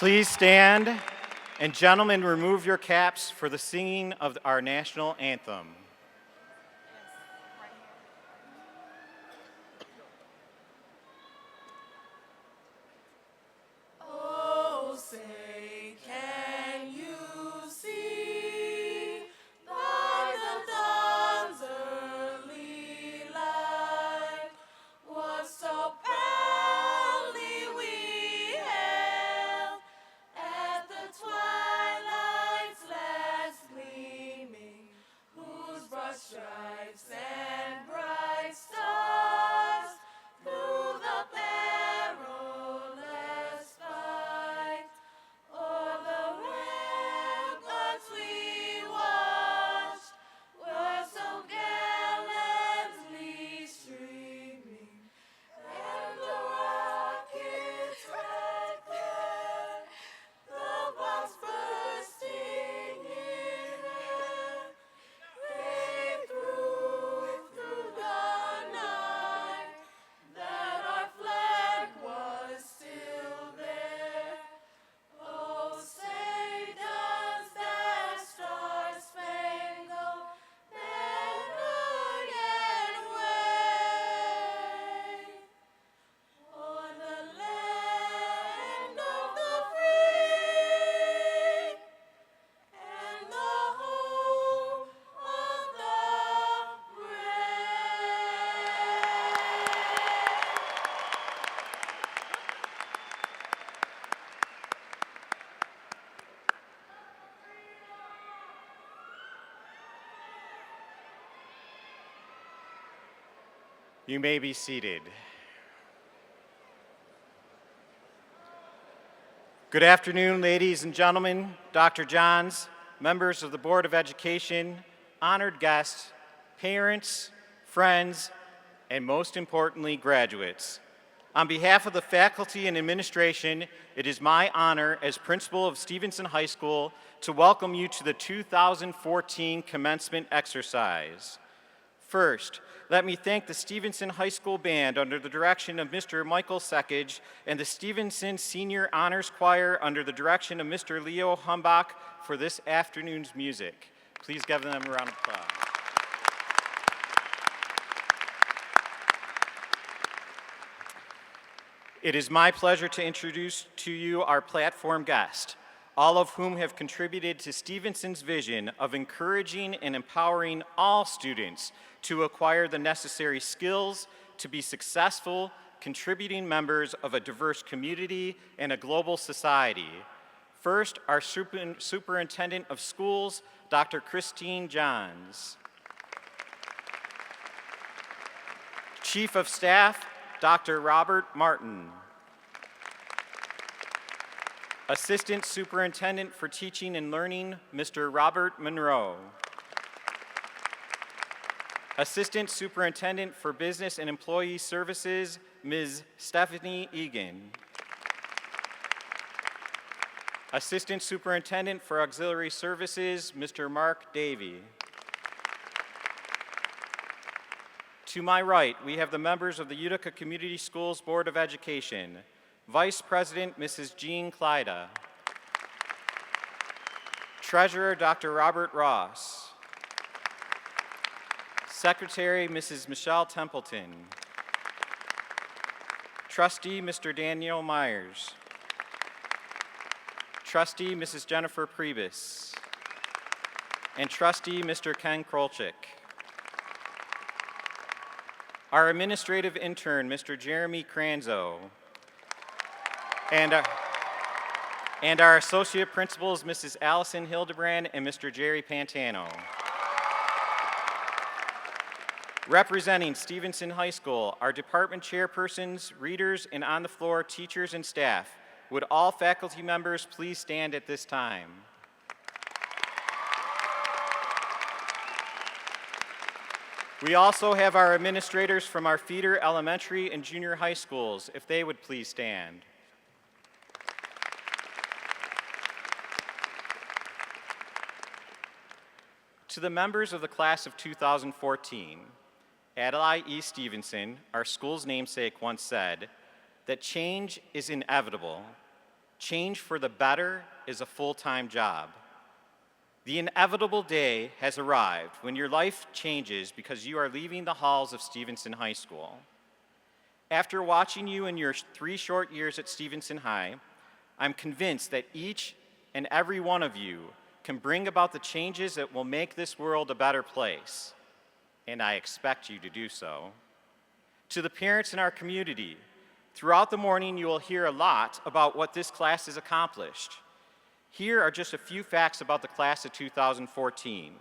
Please stand, and gentlemen, remove your caps for the singing of our national anthem. Oh, say, can you see by the dawn's early light what so proudly we hailed at the twilight's last gleaming, whose broad stripes and bright stars through the perilous fight o'er the ramparts we watched were so gallantly streaming, and the rocket's red glare, the bombs bursting in air, came through the night, that our flag was still there. Oh, say does that star-spangled banner yet wave o'er the land of the free and the home of the brave? You may be seated. Good afternoon, ladies and gentlemen, Dr. Johns, members of the Board of Education, honored guests, parents, friends, and most importantly, graduates. On behalf of the faculty and administration, it is my honor as principal of Stevenson High School to welcome you to the 2014 commencement exercise. First, let me thank the Stevenson High School Band under the direction of Mr. Michael Sekage and the Stevenson Senior Honors Choir under the direction of Mr. Leo Humbach for this afternoon's music. Please give them a round of applause. It is my pleasure to introduce to you our platform guests, all of whom have contributed to Stevenson's vision of encouraging and empowering all students to acquire the necessary skills to be successful, contributing members of a diverse community and a global society. First, our Superintendent of Schools, Dr. Christine Johns. Chief of Staff, Dr. Robert Martin. Assistant Superintendent for Teaching and Learning, Mr. Robert Monroe. Assistant Superintendent for Business and Employee Services, Ms. Stephanie Egan. Assistant Superintendent for Auxiliary Services, Mr. Mark Davey. To my right, we have the members of the Utica Community Schools Board of Education. Vice President, Mrs. Jean Clyda. Treasurer, Dr. Robert Ross. Secretary, Mrs. Michelle Templeton. Trustee, Mr. Daniel Myers. Trustee, Mrs. Jennifer Priebus. And Trustee, Mr. Ken Krolchik. Our administrative intern, Mr. Jeremy Kranzo. And our associate principals, Mrs. Allison Hildebrand and Mr. Jerry Pantano. Representing Stevenson High School, our department chairpersons, readers, and on-the-floor teachers and staff. Would all faculty members please stand at this time? We also have our administrators from our feeder elementary and junior high schools, if they would please stand. To the members of the class of 2014, Adlai E. Stevenson, our school's namesake, once said that change is inevitable. Change for the better is a full-time job. The inevitable day has arrived when your life changes because you are leaving the halls of Stevenson High School. After watching you in your 3 short years at Stevenson High, I'm convinced that each and every one of you can bring about the changes that will make this world a better place, and I expect you to do so. To the parents in our community, throughout the morning you will hear a lot about what this class has accomplished. Here are just a few facts about the class of 2014.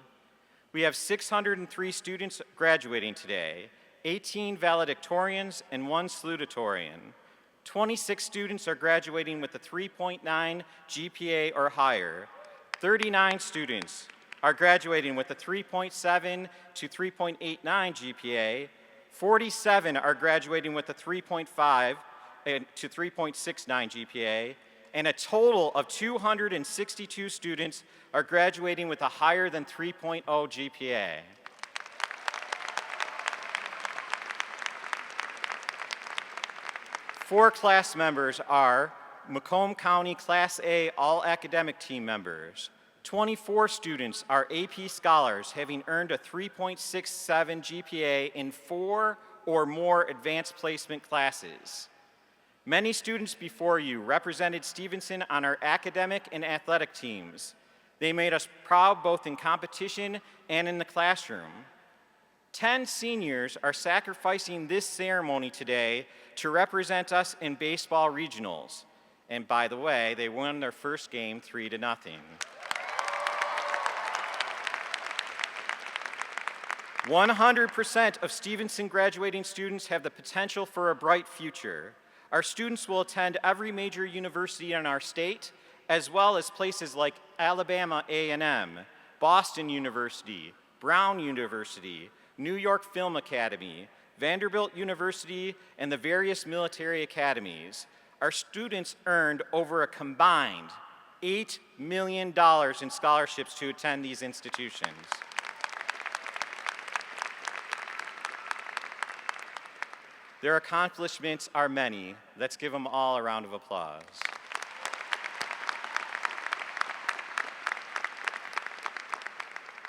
We have 603 students graduating today, 18 valedictorians and 1 salutatorian. 26 students are graduating with a 3.9 GPA or higher. 39 students are graduating with a 3.7 to 3.89 GPA. 47 are graduating with a 3.5 to 3.69 GPA. And a total of 262 students are graduating with a higher than 3.0 GPA. Four class members are Macomb County Class A all-academic team members. 24 students are AP scholars, having earned a 3.67 GPA in 4 or more advanced placement classes. Many students before you represented Stevenson on our academic and athletic teams. They made us proud both in competition and in the classroom. 10 seniors are sacrificing this ceremony today to represent us in baseball regionals. And by the way, they won their first game 3-0. 100% of Stevenson graduating students have the potential for a bright future. Our students will attend every major university in our state, as well as places like Alabama A&M, Boston University, Brown University, New York Film Academy, Vanderbilt University, and the various military academies. Our students earned over a combined $8 million in scholarships to attend these institutions. Their accomplishments are many. Let's give them all a round of applause.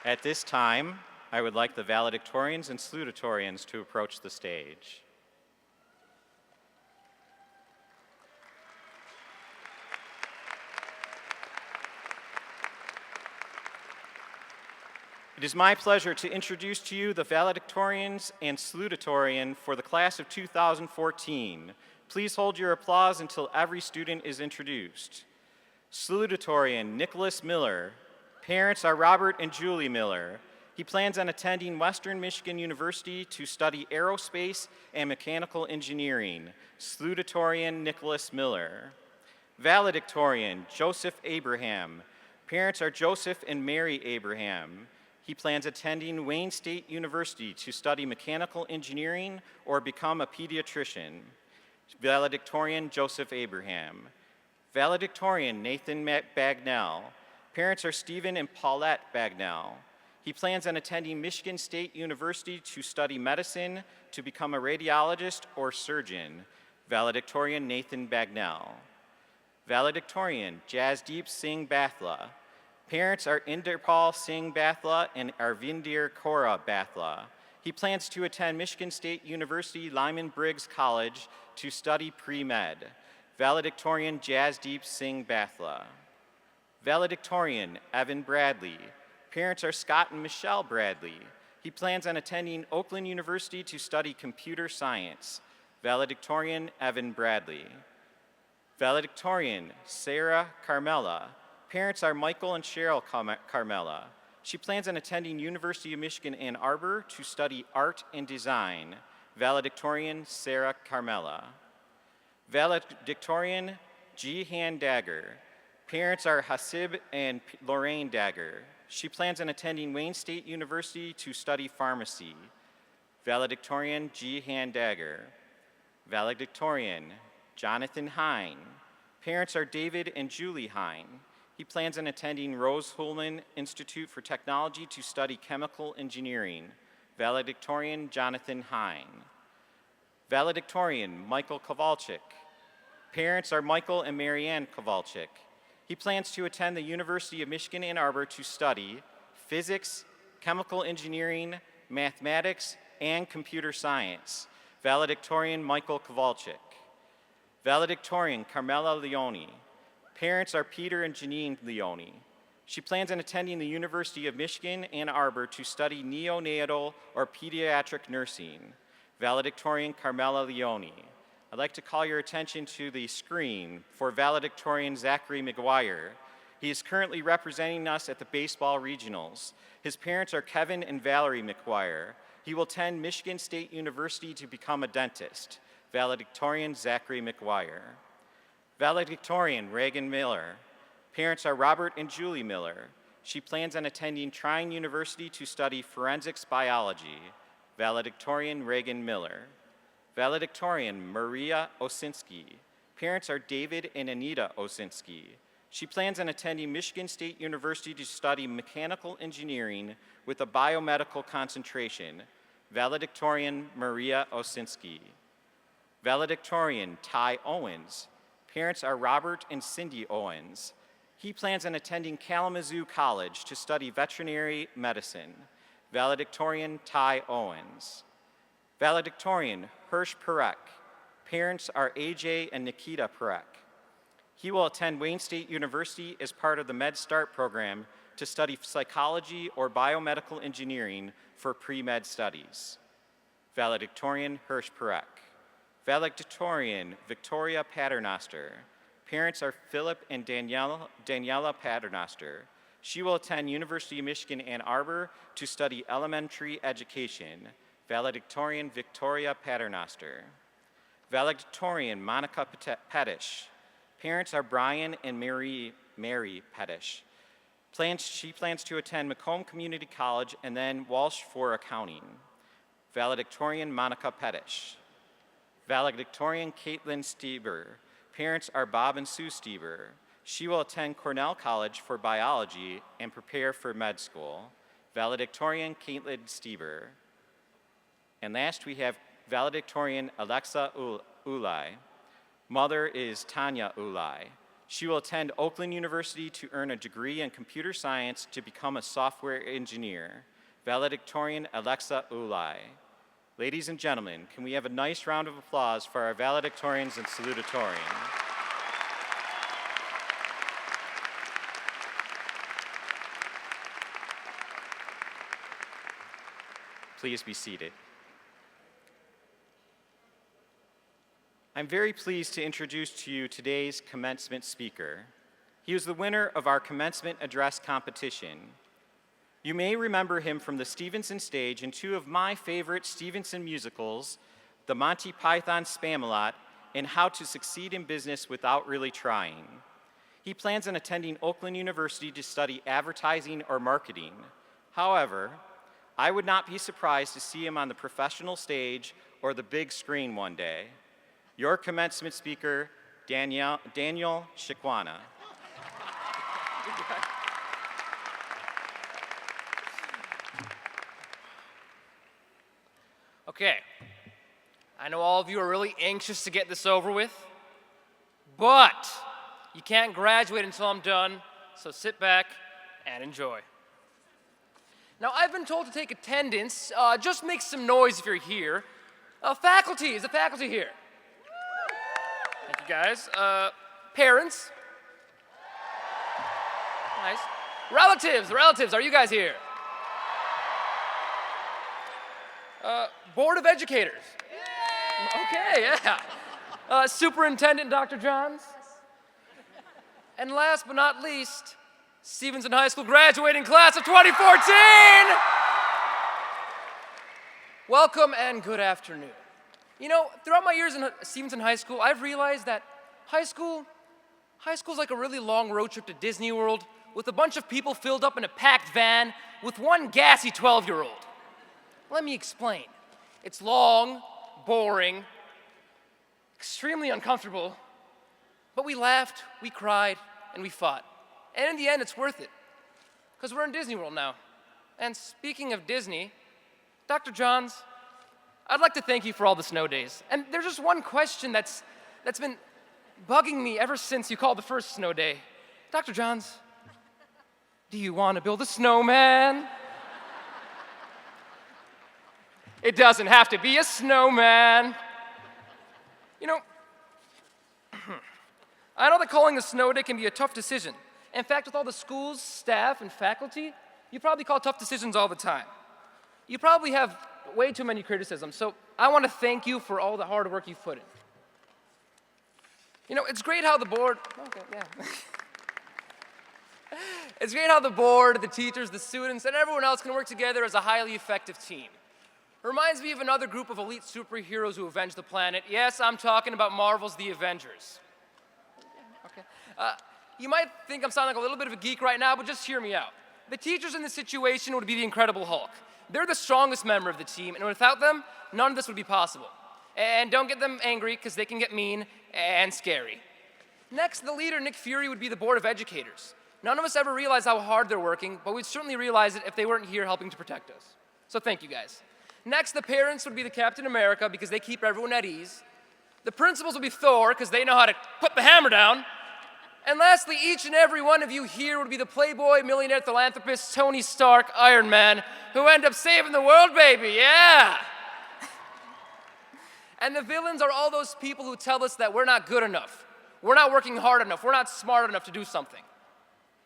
At this time, I would like the valedictorians and salutatorians to approach the stage. It is my pleasure to introduce to you the valedictorians and salutatorian for the class of 2014. Please hold your applause until every student is introduced. Salutatorian Nicholas Miller. Parents are Robert and Julie Miller. He plans on attending Western Michigan University to study aerospace and mechanical engineering. Salutatorian Nicholas Miller. Valedictorian Joseph Abraham. Parents are Joseph and Mary Abraham. He plans attending Wayne State University to study mechanical engineering or become a pediatrician. Valedictorian Joseph Abraham. Valedictorian Nathan Bagnell. Parents are Stephen and Paulette Bagnell. He plans on attending Michigan State University to study medicine to become a radiologist or surgeon. Valedictorian Nathan Bagnell. Valedictorian Jasdeep Singh Bathla. Parents are Inderpal Singh Bathla and Arvindir Kaura Bathla. He plans to attend Michigan State University Lyman Briggs College to study pre-med. Valedictorian Jasdeep Singh Bathla. Valedictorian Evan Bradley. Parents are Scott and Michelle Bradley. He plans on attending Oakland University to study computer science. Valedictorian Evan Bradley. Valedictorian Sarah Carmela. Parents are Michael and Cheryl Carmela. She plans on attending University of Michigan Ann Arbor to study art and design. Valedictorian Sarah Carmela. Valedictorian Jihan Dagger. Parents are Hasib and Lorraine Dagger. She plans on attending Wayne State University to study pharmacy. Valedictorian Jihan Dagger. Valedictorian Jonathan Hine. Parents are David and Julie Hine. He plans on attending Rose Hulman Institute for Technology to study chemical engineering. Valedictorian Jonathan Hine. Valedictorian Michael Kowalczyk. Parents are Michael and Marianne Kowalczyk. He plans to attend the University of Michigan Ann Arbor to study physics, chemical engineering, mathematics, and computer science. Valedictorian Michael Kowalczyk. Valedictorian Carmela Leone. Parents are Peter and Janine Leone. She plans on attending the University of Michigan Ann Arbor to study neonatal or pediatric nursing. Valedictorian Carmela Leone. I'd like to call your attention to the screen for valedictorian Zachary McGuire. He is currently representing us at the baseball regionals. His parents are Kevin and Valerie McGuire. He will attend Michigan State University to become a dentist. Valedictorian Zachary McGuire. Valedictorian Reagan Miller. Parents are Robert and Julie Miller. She plans on attending Trine University to study forensics biology. Valedictorian Reagan Miller. Valedictorian Maria Osinski. Parents are David and Anita Osinski. She plans on attending Michigan State University to study mechanical engineering with a biomedical concentration. Valedictorian Maria Osinski. Valedictorian Ty Owens. Parents are Robert and Cindy Owens. He plans on attending Kalamazoo College to study veterinary medicine. Valedictorian Ty Owens. Valedictorian Hirsch Perek. Parents are AJ and Nikita Perek. He will attend Wayne State University as part of the MedStart program to study psychology or biomedical engineering for pre-med studies. Valedictorian Hirsch Perek. Valedictorian Victoria Paternoster. Parents are Philip and Daniela Paternoster. She will attend University of Michigan Ann Arbor to study elementary education. Valedictorian Victoria Paternoster. Valedictorian Monica Pettish. Parents are Brian and Mary Pettish. She plans to attend Macomb Community College and then Walsh for accounting. Valedictorian Monica Pettish. Valedictorian Caitlin Stieber. Parents are Bob and Sue Stieber. She will attend Cornell College for biology and prepare for med school. Valedictorian Caitlin Stieber. And last we have valedictorian Alexa Ulai. Mother is Tanya Ulai. She will attend Oakland University to earn a degree in computer science to become a software engineer. Valedictorian Alexa Ulai. Ladies and gentlemen, can we have a nice round of applause for our valedictorians and salutatorian? Please be seated. I'm very pleased to introduce to you today's commencement speaker. He was the winner of our commencement address competition. You may remember him from the Stevenson stage in two of my favorite Stevenson musicals, The Monty Python Spamalot and How to Succeed in Business Without Really Trying. He plans on attending Oakland University to study advertising or marketing. However, I would not be surprised to see him on the professional stage or the big screen one day. Your commencement speaker, Daniel Shikwana. Okay, I know all of you are really anxious to get this over with, but you can't graduate until I'm done, so sit back and enjoy. Now, I've been told to take attendance. Just make some noise if you're here. Faculty, is the faculty here? Thank you, guys. Parents? Nice. Relatives, are you guys here? Board of Educators? Okay, yeah. Superintendent Dr. Johns? And last but not least, Stevenson High School graduating class of 2014! Welcome and good afternoon. You know, throughout my years in Stevenson High School, I've realized that high school's like a really long road trip to Disney World with a bunch of people filled up in a packed van with one gassy 12-year-old. Let me explain. It's long, boring, extremely uncomfortable, but we laughed, we cried, and we fought. And in the end, it's worth it, because we're in Disney World now. And speaking of Disney, Dr. Johns, I'd like to thank you for all the snow days. And there's just one question that's been bugging me ever since you called the first snow day. Dr. Johns, do you want to build a snowman? It doesn't have to be a snowman. You know, I know that calling a snow day can be a tough decision. In fact, with all the schools, staff, and faculty, you probably call tough decisions all the time. You probably have way too many criticisms, so I want to thank you for all the hard work you've put in. You know, it's great how the board, it's great how the board, the teachers, the students, and everyone else can work together as a highly effective team. It reminds me of another group of elite superheroes who avenge the planet. Yes, I'm talking about Marvel's The Avengers. Okay. You might think I'm sounding like a little bit of a geek right now, but just hear me out. The teachers in this situation would be the Incredible Hulk. They're the strongest member of the team, and without them, none of this would be possible. And don't get them angry, because they can get mean and scary. Next, the leader, Nick Fury, would be the Board of Educators. None of us ever realize how hard they're working, but we'd certainly realize it if they weren't here helping to protect us. So thank you, guys. Next, the parents would be the Captain America, because they keep everyone at ease. The principals would be Thor, because they know how to put the hammer down. And lastly, each and every one of you here would be the playboy, millionaire, philanthropist, Tony Stark, Iron Man, who end up saving the world, baby, yeah! And the villains are all those people who tell us that we're not good enough, we're not working hard enough, we're not smart enough to do something.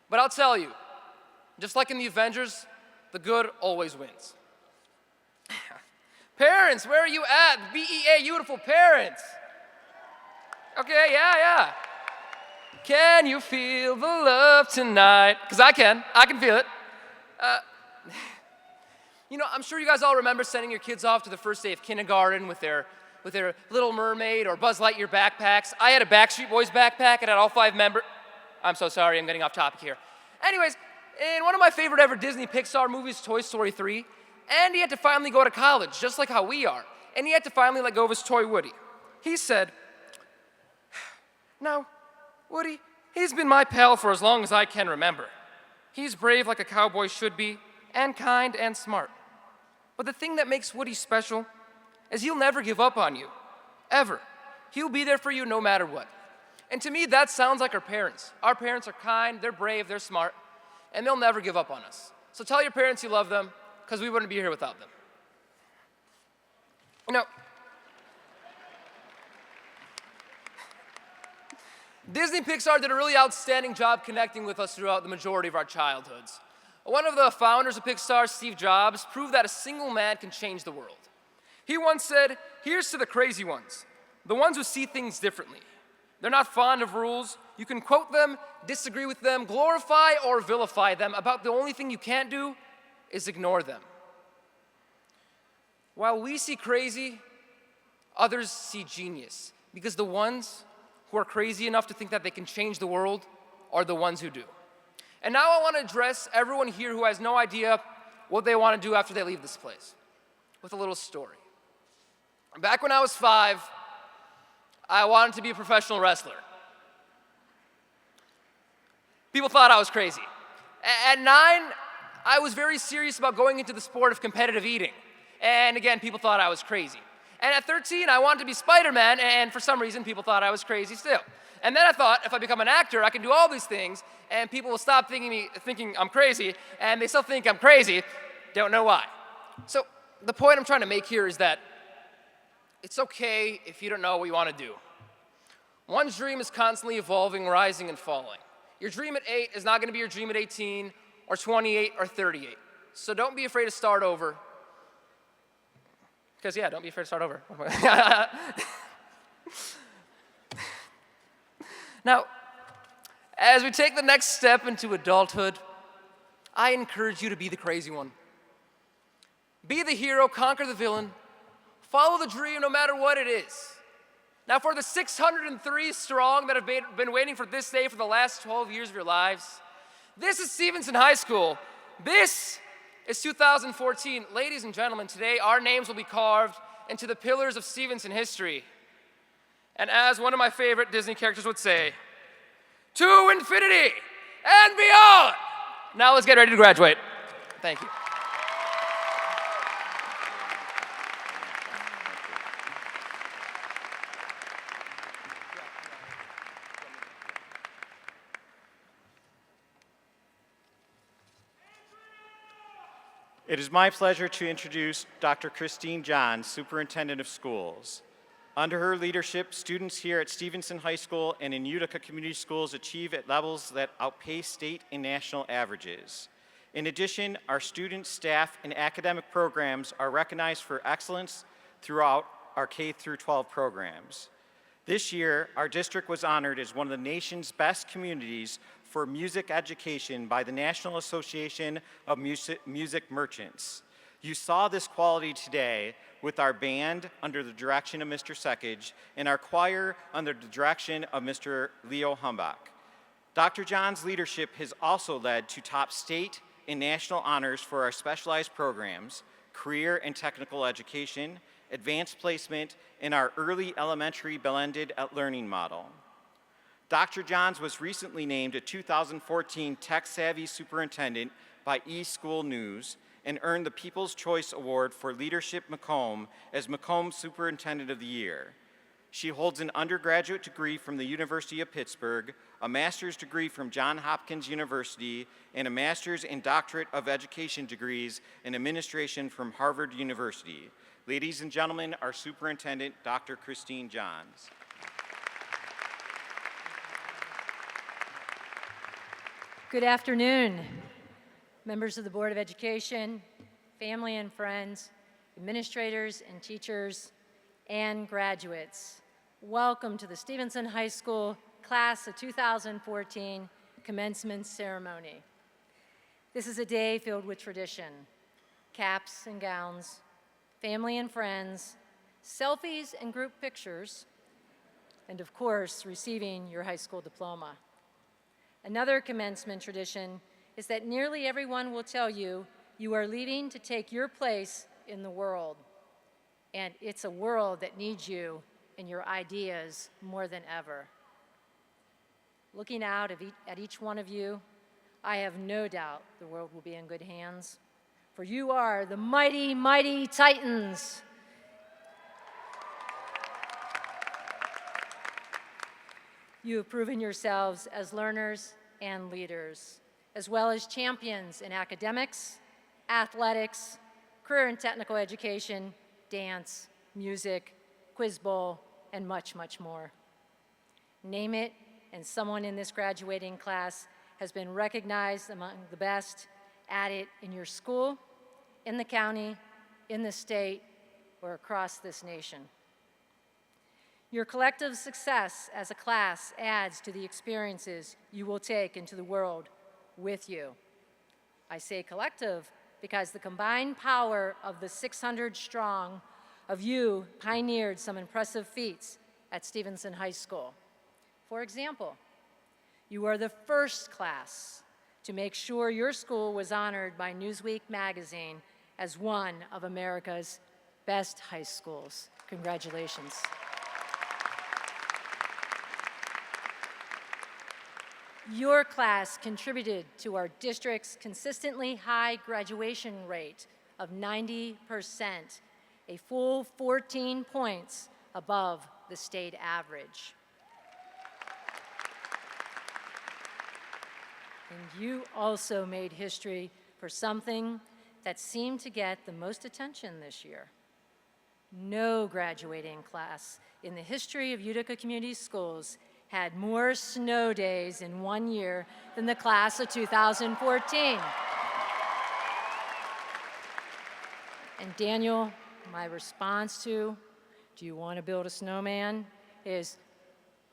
But I'll tell you, just like in the Avengers, the good always wins. Parents, where are you at? BEA, beautiful parents. Okay, yeah. Can you feel the love tonight? Because I can feel it. You know, I'm sure you guys all remember sending your kids off to the first day of kindergarten with their Little Mermaid or Buzz Lightyear backpacks. I had a Backstreet Boys backpack and had all 5 members. I'm so sorry, I'm getting off topic here. Anyways, in one of my favorite ever Disney Pixar movies, Toy Story 3, Andy had to finally go to college, just like how we are. And he had to finally let go of his toy Woody. He said, "Now, Woody, he's been my pal for as long as I can remember. He's brave like a cowboy should be, and kind and smart. But the thing that makes Woody special is he'll never give up on you, ever. He'll be there for you no matter what." And to me, that sounds like our parents. Our parents are kind, they're brave, they're smart, and they'll never give up on us. So tell your parents you love them, because we wouldn't be here without them. You know, Disney Pixar did a really outstanding job connecting with us throughout the majority of our childhoods. One of the founders of Pixar, Steve Jobs, proved that a single man can change the world. He once said, "Here's to the crazy ones, the ones who see things differently. They're not fond of rules. You can quote them, disagree with them, glorify or vilify them. About the only thing you can't do is ignore them." While we see crazy, others see genius, because the ones who are crazy enough to think that they can change the world are the ones who do. And now I want to address everyone here who has no idea what they want to do after they leave this place with a little story. Back when I was 5, I wanted to be a professional wrestler. People thought I was crazy. At 9, I was very serious about going into the sport of competitive eating. And again, people thought I was crazy. And at 13, I wanted to be Spider-Man, and for some reason, people thought I was crazy still. And then I thought, if I become an actor, I can do all these things, and people will stop thinking I'm crazy, and they still think I'm crazy. Don't know why. So the point I'm trying to make here is that it's okay if you don't know what you want to do. One's dream is constantly evolving, rising, and falling. Your dream at 8 is not going to be your dream at 18, or 28, or 38. So don't be afraid to start over. Because, yeah, don't be afraid to start over. Now, as we take the next step into adulthood, I encourage you to be the crazy one. Be the hero, conquer the villain, follow the dream no matter what it is. Now, for the 603 strong that have been waiting for this day for the last 12 years of your lives, this is Stevenson High School. This is 2014. Ladies and gentlemen, today our names will be carved into the pillars of Stevenson history. And as one of my favorite Disney characters would say, to infinity and beyond. Now let's get ready to graduate. Thank you. It is my pleasure to introduce Dr. Christine Johns, Superintendent of Schools. Under her leadership, students here at Stevenson High School and in Utica Community Schools achieve at levels that outpace state and national averages. In addition, our students, staff, and academic programs are recognized for excellence throughout our K-12 programs. This year, our district was honored as one of the nation's best communities for music education by the National Association of Music Merchants. You saw this quality today with our band under the direction of Mr. Sekage and our choir under the direction of Mr. Leo Humbach. Dr. John's leadership has also led to top state and national honors for our specialized programs, career and technical education, advanced placement, and our early elementary blended learning model. Dr. Johns was recently named a 2014 Tech Savvy Superintendent by eSchool News and earned the People's Choice Award for Leadership Macomb as Macomb Superintendent of the Year. She holds an undergraduate degree from the University of Pittsburgh, a master's degree from Johns Hopkins University, and a master's and doctorate of education degrees in administration from Harvard University. Ladies and gentlemen, our Superintendent, Dr. Christine Johns. Good afternoon, members of the Board of Education, family and friends, administrators and teachers, and graduates. Welcome to the Stevenson High School Class of 2014 Commencement Ceremony. This is a day filled with tradition, caps and gowns, family and friends, selfies and group pictures, and of course, receiving your high school diploma. Another commencement tradition is that nearly everyone will tell you you are leaving to take your place in the world. And it's a world that needs you and your ideas more than ever. Looking out at each one of you, I have no doubt the world will be in good hands, for you are the mighty, mighty Titans. You have proven yourselves as learners and leaders, as well as champions in academics, athletics, career and technical education, dance, music, quiz bowl, and much, much more. Name it, and someone in this graduating class has been recognized among the best at it in your school, in the county, in the state, or across this nation. Your collective success as a class adds to the experiences you will take into the world with you. I say collective because the combined power of the 600 strong of you pioneered some impressive feats at Stevenson High School. For example, you are the first class to make sure your school was honored by Newsweek magazine as one of America's best high schools. Congratulations. Your class contributed to our district's consistently high graduation rate of 90%, a full 14 points above the state average. And you also made history for something that seemed to get the most attention this year. No graduating class in the history of Utica Community Schools had more snow days in 1 year than the class of 2014. And Daniel, my response to, do you want to build a snowman, is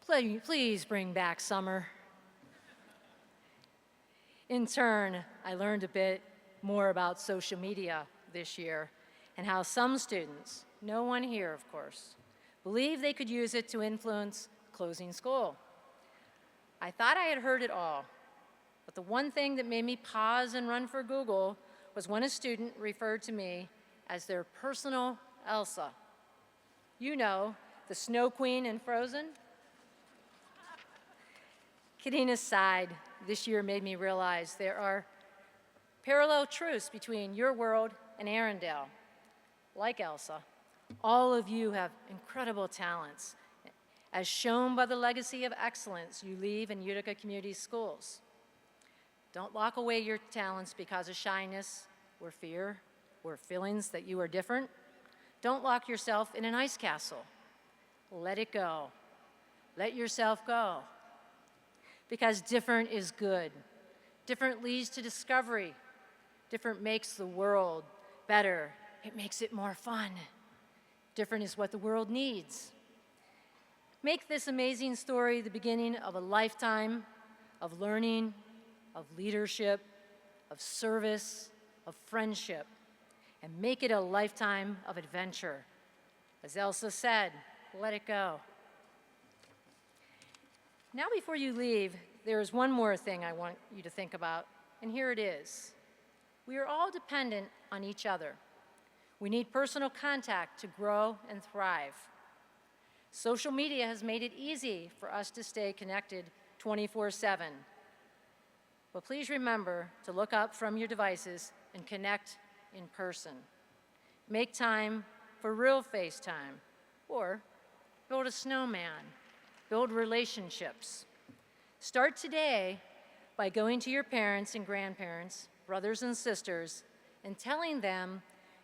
please bring back summer. In turn, I learned a bit more about social media this year and how some students, no one here of course, believe they could use it to influence closing school. I thought I had heard it all, but the one thing that made me pause and run for Google was when a student referred to me as their personal Elsa. You know, the Snow Queen in Frozen? Kidding aside, this year made me realize there are parallel truths between your world and Arendelle. Like Elsa, all of you have incredible talents, as shown by the legacy of excellence you leave in Utica Community Schools. Don't lock away your talents because of shyness or fear or feelings that you are different, don't lock yourself in an ice castle. Let it go. Let yourself go. Because different is good. Different leads to discovery. Different makes the world better. It makes it more fun. Different is what the world needs. Make this amazing story the beginning of a lifetime of learning, of leadership, of service, of friendship, and make it a lifetime of adventure. As Elsa said, let it go. Now before you leave, there is one more thing I want you to think about, and here it is. We are all dependent on each other. We need personal contact to grow and thrive. Social media has made it easy for us to stay connected 24/7. But please remember to look up from your devices and connect in person. Make time for real FaceTime, or build a snowman, build relationships. Start today by going to your parents and grandparents, brothers and sisters, and telling them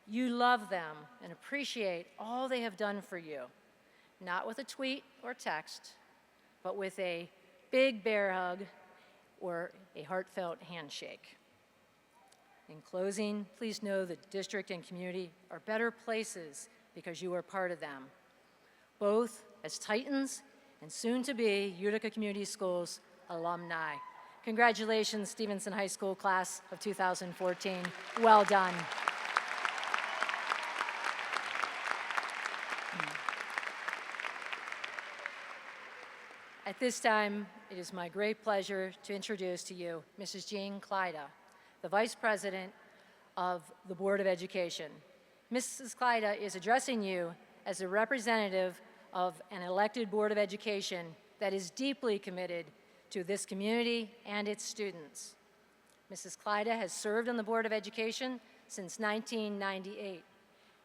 you love them and appreciate all they have done for you. Not with a tweet or text, but with a big bear hug or a heartfelt handshake. In closing, please know that district and community are better places because you are part of them, both as Titans and soon-to-be Utica Community Schools alumni. Congratulations, Stevenson High School class of 2014. Well done. At this time, it is my great pleasure to introduce to you Mrs. Jean Clyda, the Vice President of the Board of Education. Mrs. Clyda is addressing you as a representative of an elected Board of Education that is deeply committed to this community and its students. Mrs. Clyda has served on the Board of Education since 1998.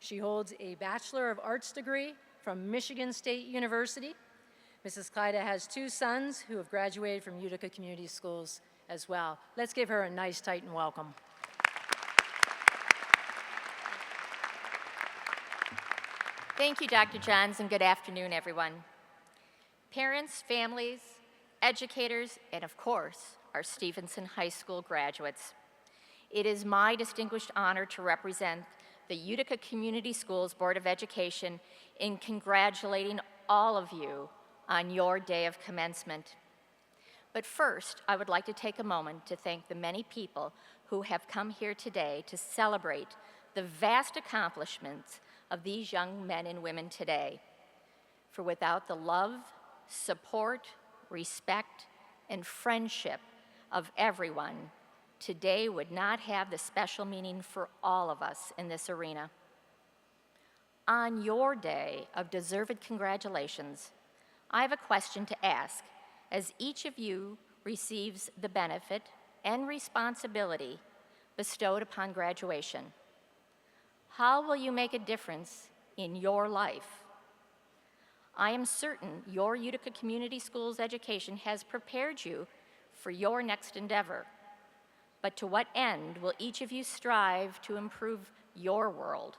She holds a Bachelor of Arts degree from Michigan State University. Mrs. Clyda has two sons who have graduated from Utica Community Schools as well. Let's give her a nice Titan welcome. Thank you, Dr. Johns, and good afternoon, everyone. Parents, families, educators, and of course, our Stevenson High School graduates. It is my distinguished honor to represent the Utica Community Schools Board of Education in congratulating all of you on your day of commencement. But first, I would like to take a moment to thank the many people who have come here today to celebrate the vast accomplishments of these young men and women today. For without the love, support, respect, and friendship of everyone, today would not have the special meaning for all of us in this arena. On your day of deserved congratulations, I have a question to ask as each of you receives the benefit and responsibility bestowed upon graduation. How will you make a difference in your life? I am certain your Utica Community Schools education has prepared you for your next endeavor. But to what end will each of you strive to improve your world?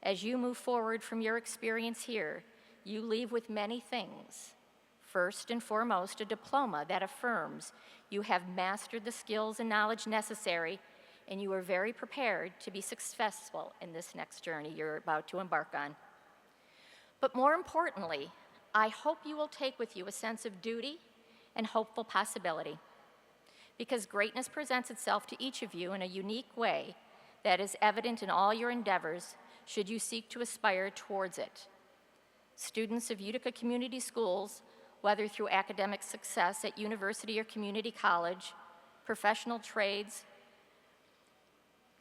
As you move forward from your experience here, you leave with many things. First and foremost, a diploma that affirms you have mastered the skills and knowledge necessary, and you are very prepared to be successful in this next journey you're about to embark on. But more importantly, I hope you will take with you a sense of duty and hopeful possibility, because greatness presents itself to each of you in a unique way that is evident in all your endeavors should you seek to aspire towards it. Students of Utica Community Schools, whether through academic success at university or community college, professional trades,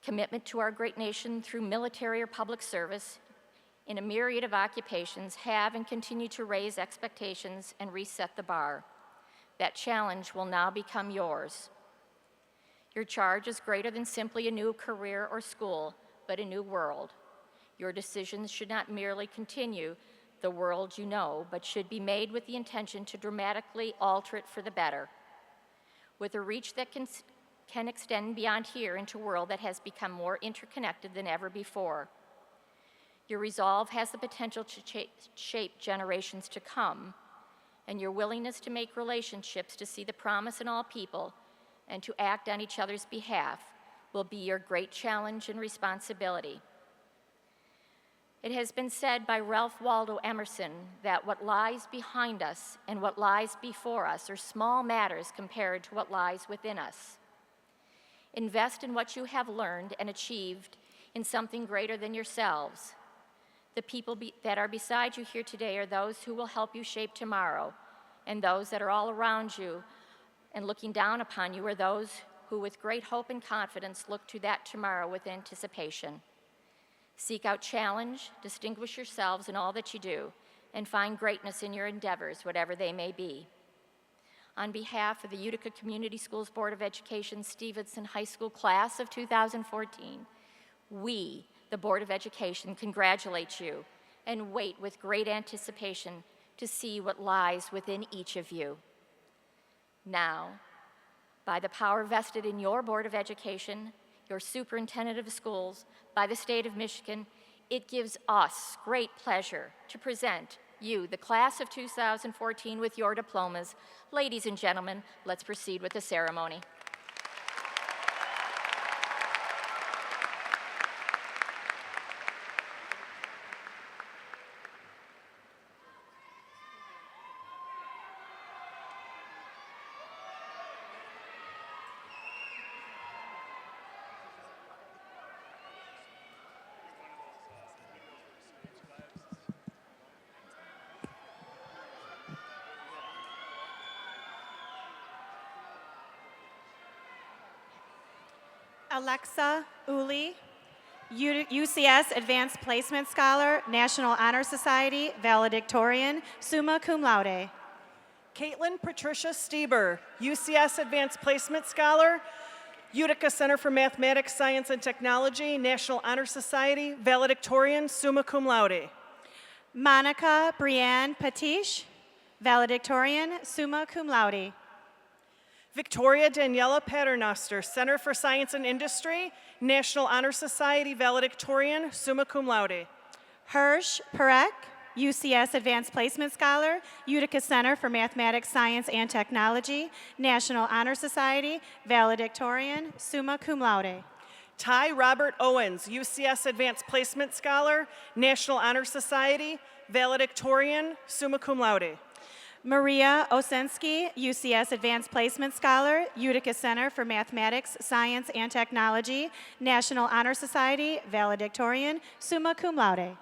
commitment to our great nation through military or public service, in a myriad of occupations, have and continue to raise expectations and reset the bar. That challenge will now become yours. Your charge is greater than simply a new career or school, but a new world. Your decisions should not merely continue the world you know, but should be made with the intention to dramatically alter it for the better. With a reach that can extend beyond here into a world that has become more interconnected than ever before. Your resolve has the potential to shape generations to come, and your willingness to make relationships to see the promise in all people and to act on each other's behalf will be your great challenge and responsibility. It has been said by Ralph Waldo Emerson that what lies behind us and what lies before us are small matters compared to what lies within us. Invest in what you have learned and achieved in something greater than yourselves. The people that are beside you here today are those who will help you shape tomorrow, and those that are all around you and looking down upon you are those who with great hope and confidence look to that tomorrow with anticipation. Seek out challenge, distinguish yourselves in all that you do, and find greatness in your endeavors, whatever they may be. On behalf of the Utica Community Schools Board of Education Stevenson High School Class of 2014, we, the Board of Education, congratulate you and wait with great anticipation to see what lies within each of you. Now, by the power vested in your Board of Education, your Superintendent of Schools, by the state of Michigan, it gives us great pleasure to present you, the class of 2014, with your diplomas. Ladies and gentlemen, let's proceed with the ceremony. Alexa Uli, UCS Advanced Placement Scholar, National Honor Society, valedictorian, summa cum laude. Caitlin Patricia Stieber, UCS Advanced Placement Scholar, Utica Center for Mathematics, Science, and Technology, National Honor Society, valedictorian, summa cum laude. Monica Brianne Patish, valedictorian, summa cum laude. Victoria Daniela Paternoster, Center for Science and Industry, National Honor Society, valedictorian, summa cum laude. Hirsch Perek, UCS Advanced Placement Scholar, Utica Center for Mathematics, Science, and Technology, National Honor Society, valedictorian, summa cum laude. Ty Robert Owens, UCS Advanced Placement Scholar, National Honor Society, valedictorian, summa cum laude. Maria Osensky, UCS Advanced Placement Scholar, Utica Center for Mathematics, Science, and Technology, National Honor Society, valedictorian, summa cum laude.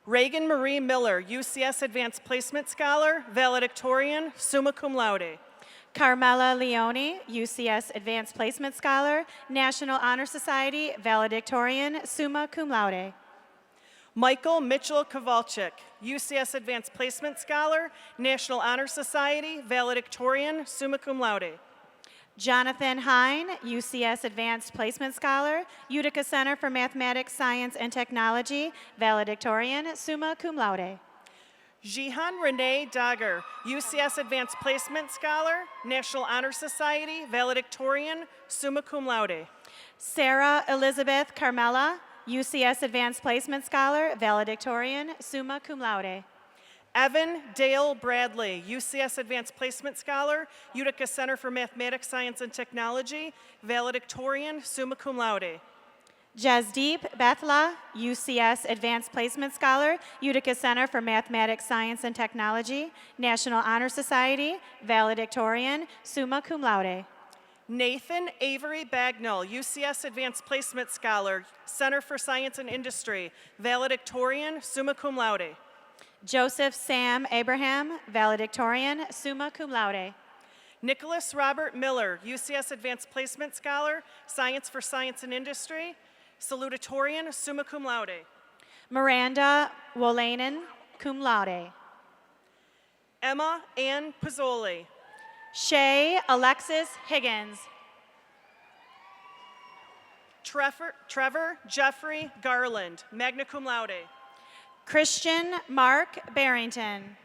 Reagan Marie Miller, UCS Advanced Placement Scholar, valedictorian, summa cum laude. Carmela Leone, UCS Advanced Placement Scholar, National Honor Society, valedictorian, summa cum laude. Michael Mitchell Kowalczyk, UCS Advanced Placement Scholar, National Honor Society, valedictorian, summa cum laude. Jonathan Hine, UCS Advanced Placement Scholar, Utica Center for Mathematics, Science, and Technology, valedictorian, summa cum laude. Jihan Renee Dagger, UCS Advanced Placement Scholar, National Honor Society, valedictorian, summa cum laude. Sarah Elizabeth Carmela, UCS Advanced Placement Scholar, valedictorian, summa cum laude. Evan Dale Bradley, UCS Advanced Placement Scholar, Utica Center for Mathematics, Science, and Technology, valedictorian, summa cum laude. Jasdeep Bethla, UCS Advanced Placement Scholar, Utica Center for Mathematics, Science, and Technology, National Honor Society, valedictorian, summa cum laude. Nathan Avery Bagnall, UCS Advanced Placement Scholar, Center for Science and Industry, valedictorian, summa cum laude. Joseph Sam Abraham, valedictorian, summa cum laude. Nicholas Robert Miller, UCS Advanced Placement Scholar, Science for Science and Industry, salutatorian, summa cum laude. Miranda Wolainen, cum laude. Emma Ann Pizzoli. Shay Alexis Higgins. Trevor Jeffrey Garland, magna cum laude. Christian Mark Barrington.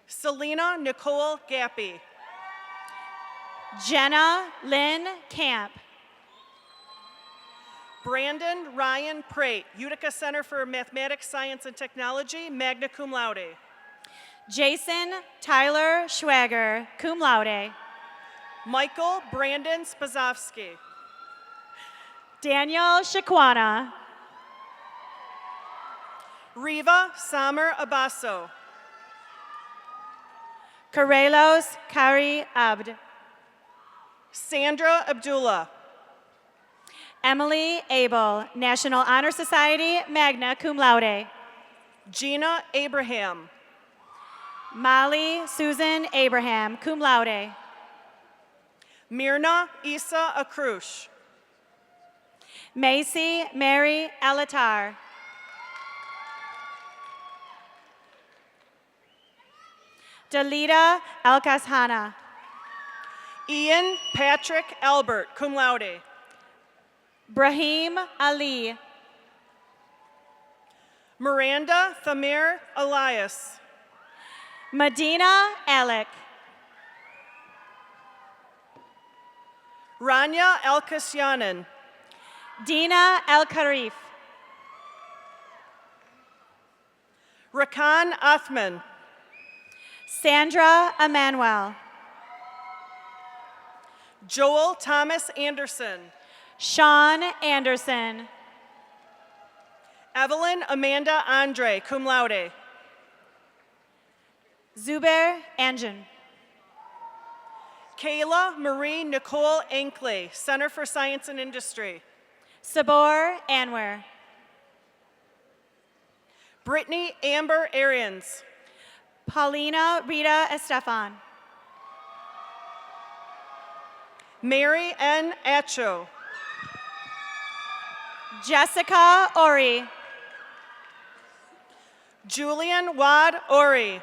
Selena Nicole Gappy. Jenna Lynn Camp. Brandon Ryan Prate, Utica Center for Mathematics, Science, and Technology, magna cum laude. Jason Tyler Schwager, cum laude. Michael Brandon Spazowski. Daniel Shaquana. Riva Samer Abaso. Karelos Kari Abd. Sandra Abdullah. Emily Abel, National Honor Society, magna cum laude. Gina Abraham. Molly Susan Abraham, cum laude. Mirna Isa Akrush. Macy Mary Elatar. Dalita Alcashana. Ian Patrick Albert, cum laude. Brahim Ali. Miranda Thamir Elias. Medina Alec. Rania Elkasyanan. Dina El Karif. Rakan Athman. Sandra Emanuel. Joel Thomas Anderson. Sean Anderson. Evelyn Amanda Andre, cum laude. Zubair Anjan. Kayla Marie Nicole Ankley, Center for Science and Industry. Sabor Anwer. Brittany Amber Arians. Paulina Rita Estefan. Mary N. Acho. Jessica Ori. Julian Wad Ori.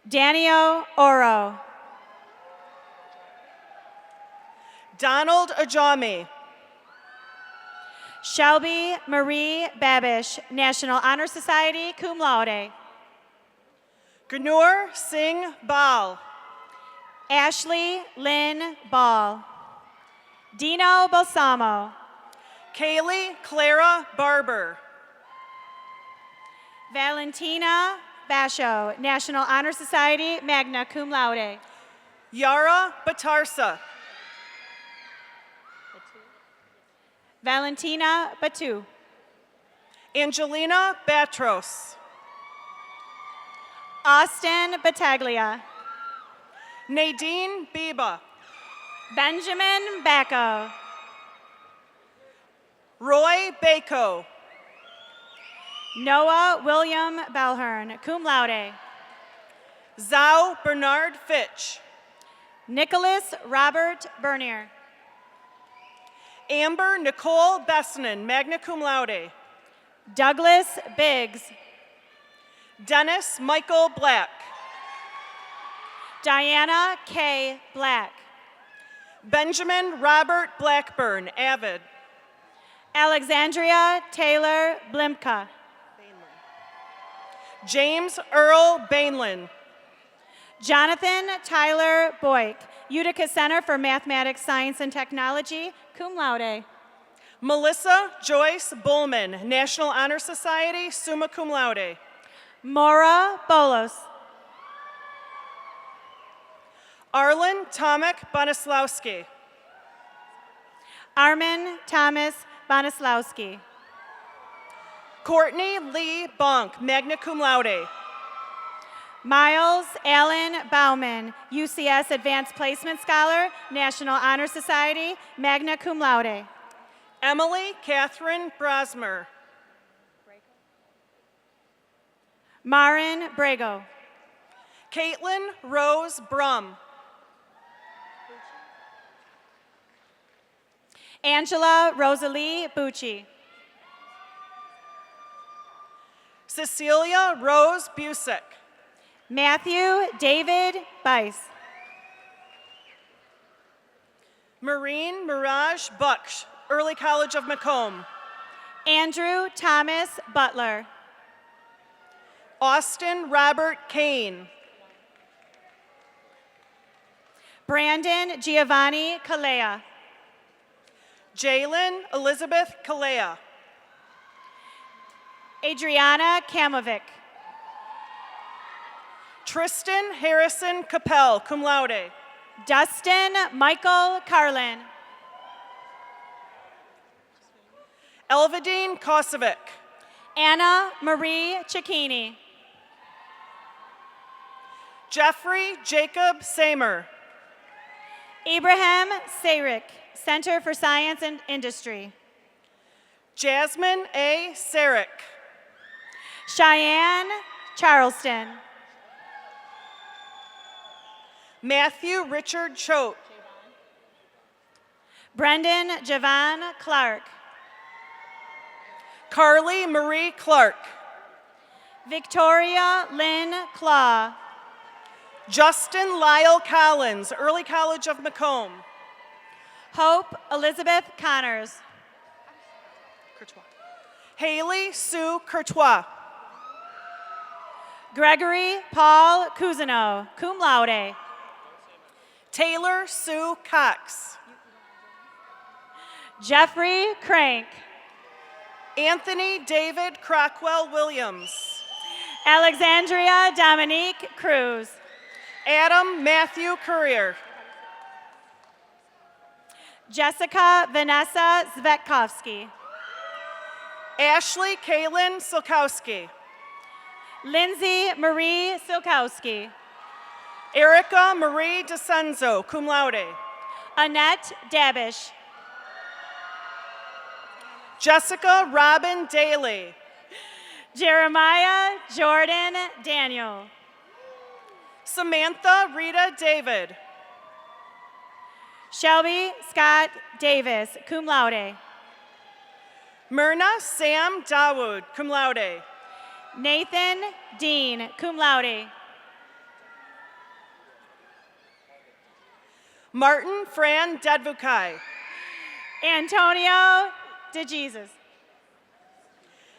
Danio Oro. Donald Ajami. Shelby Marie Babish, National Honor Society, cum laude. Gnur Singh Bal. Ashley Lynn Ball. Dino Balsamo. Kaylee Clara Barber. Valentina Basho, National Honor Society, magna cum laude. Yara Batarsa. Valentina Batu. Angelina Batros. Austin Battaglia. Nadine Biba. Benjamin Bacco. Roy Bako. Noah William Belhern, cum laude. Zhao Bernard Fitch. Nicholas Robert Bernier. Amber Nicole Bessinen, magna cum laude. Douglas Biggs. Dennis Michael Black. Diana K. Black. Benjamin Robert Blackburn, avid. Alexandria Taylor Blimka. James Earl Bainlin. Jonathan Tyler Boyk, Utica Center for Mathematics, Science, and Technology, cum laude. Melissa Joyce Bullman, National Honor Society, summa cum laude. Maura Bolos. Arlen Tomek Bonislawski. Armin Thomas Bonislawski. Courtney Lee Bonk, magna cum laude. Miles Allen Bauman, UCS Advanced Placement Scholar, National Honor Society, magna cum laude. Emily Catherine Brosmer. Marin Brago. Caitlin Rose Brum. Angela Rosalie Bucci. Cecilia Rose Busick. Matthew David Bice. Marine Mirage Bucksh, Early College of Macomb. Andrew Thomas Butler. Austin Robert Kane. Brandon Giovanni Kalea. Jalen Elizabeth Kalea. Adriana Kamovic. Tristan Harrison Capel, cum laude. Dustin Michael Carlin. Elvadine Kosovic. Anna Marie Cicchini. Jeffrey Jacob Samer. Ibrahim Sayrik, Center for Science and Industry. Jasmine A. Sarek. Cheyenne Charleston. Matthew Richard Choate. Brendan Javon Clark. Carly Marie Clark. Victoria Lynn Claw. Justin Lyle Collins, Early College of Macomb. Hope Elizabeth Connors. Haley Sue Courtois. Gregory Paul Cousineau, cum laude. Taylor Sue Cox. Jeffrey Crank. Anthony David Crockwell Williams. Alexandria Dominique Cruz. Adam Matthew Courier. Jessica Vanessa Zvetkovsky. Ashley Kaylin Silkowski. Lindsay Marie Silkowski. Erica Marie DeCenzo, cum laude. Annette Dabish. Jessica Robin Daly. Jeremiah Jordan Daniel. Samantha Rita David. Shelby Scott Davis, cum laude. Myrna Sam Dawood, cum laude. Nathan Dean, cum laude. Martin Fran Dedvukai. Antonio DeJesus.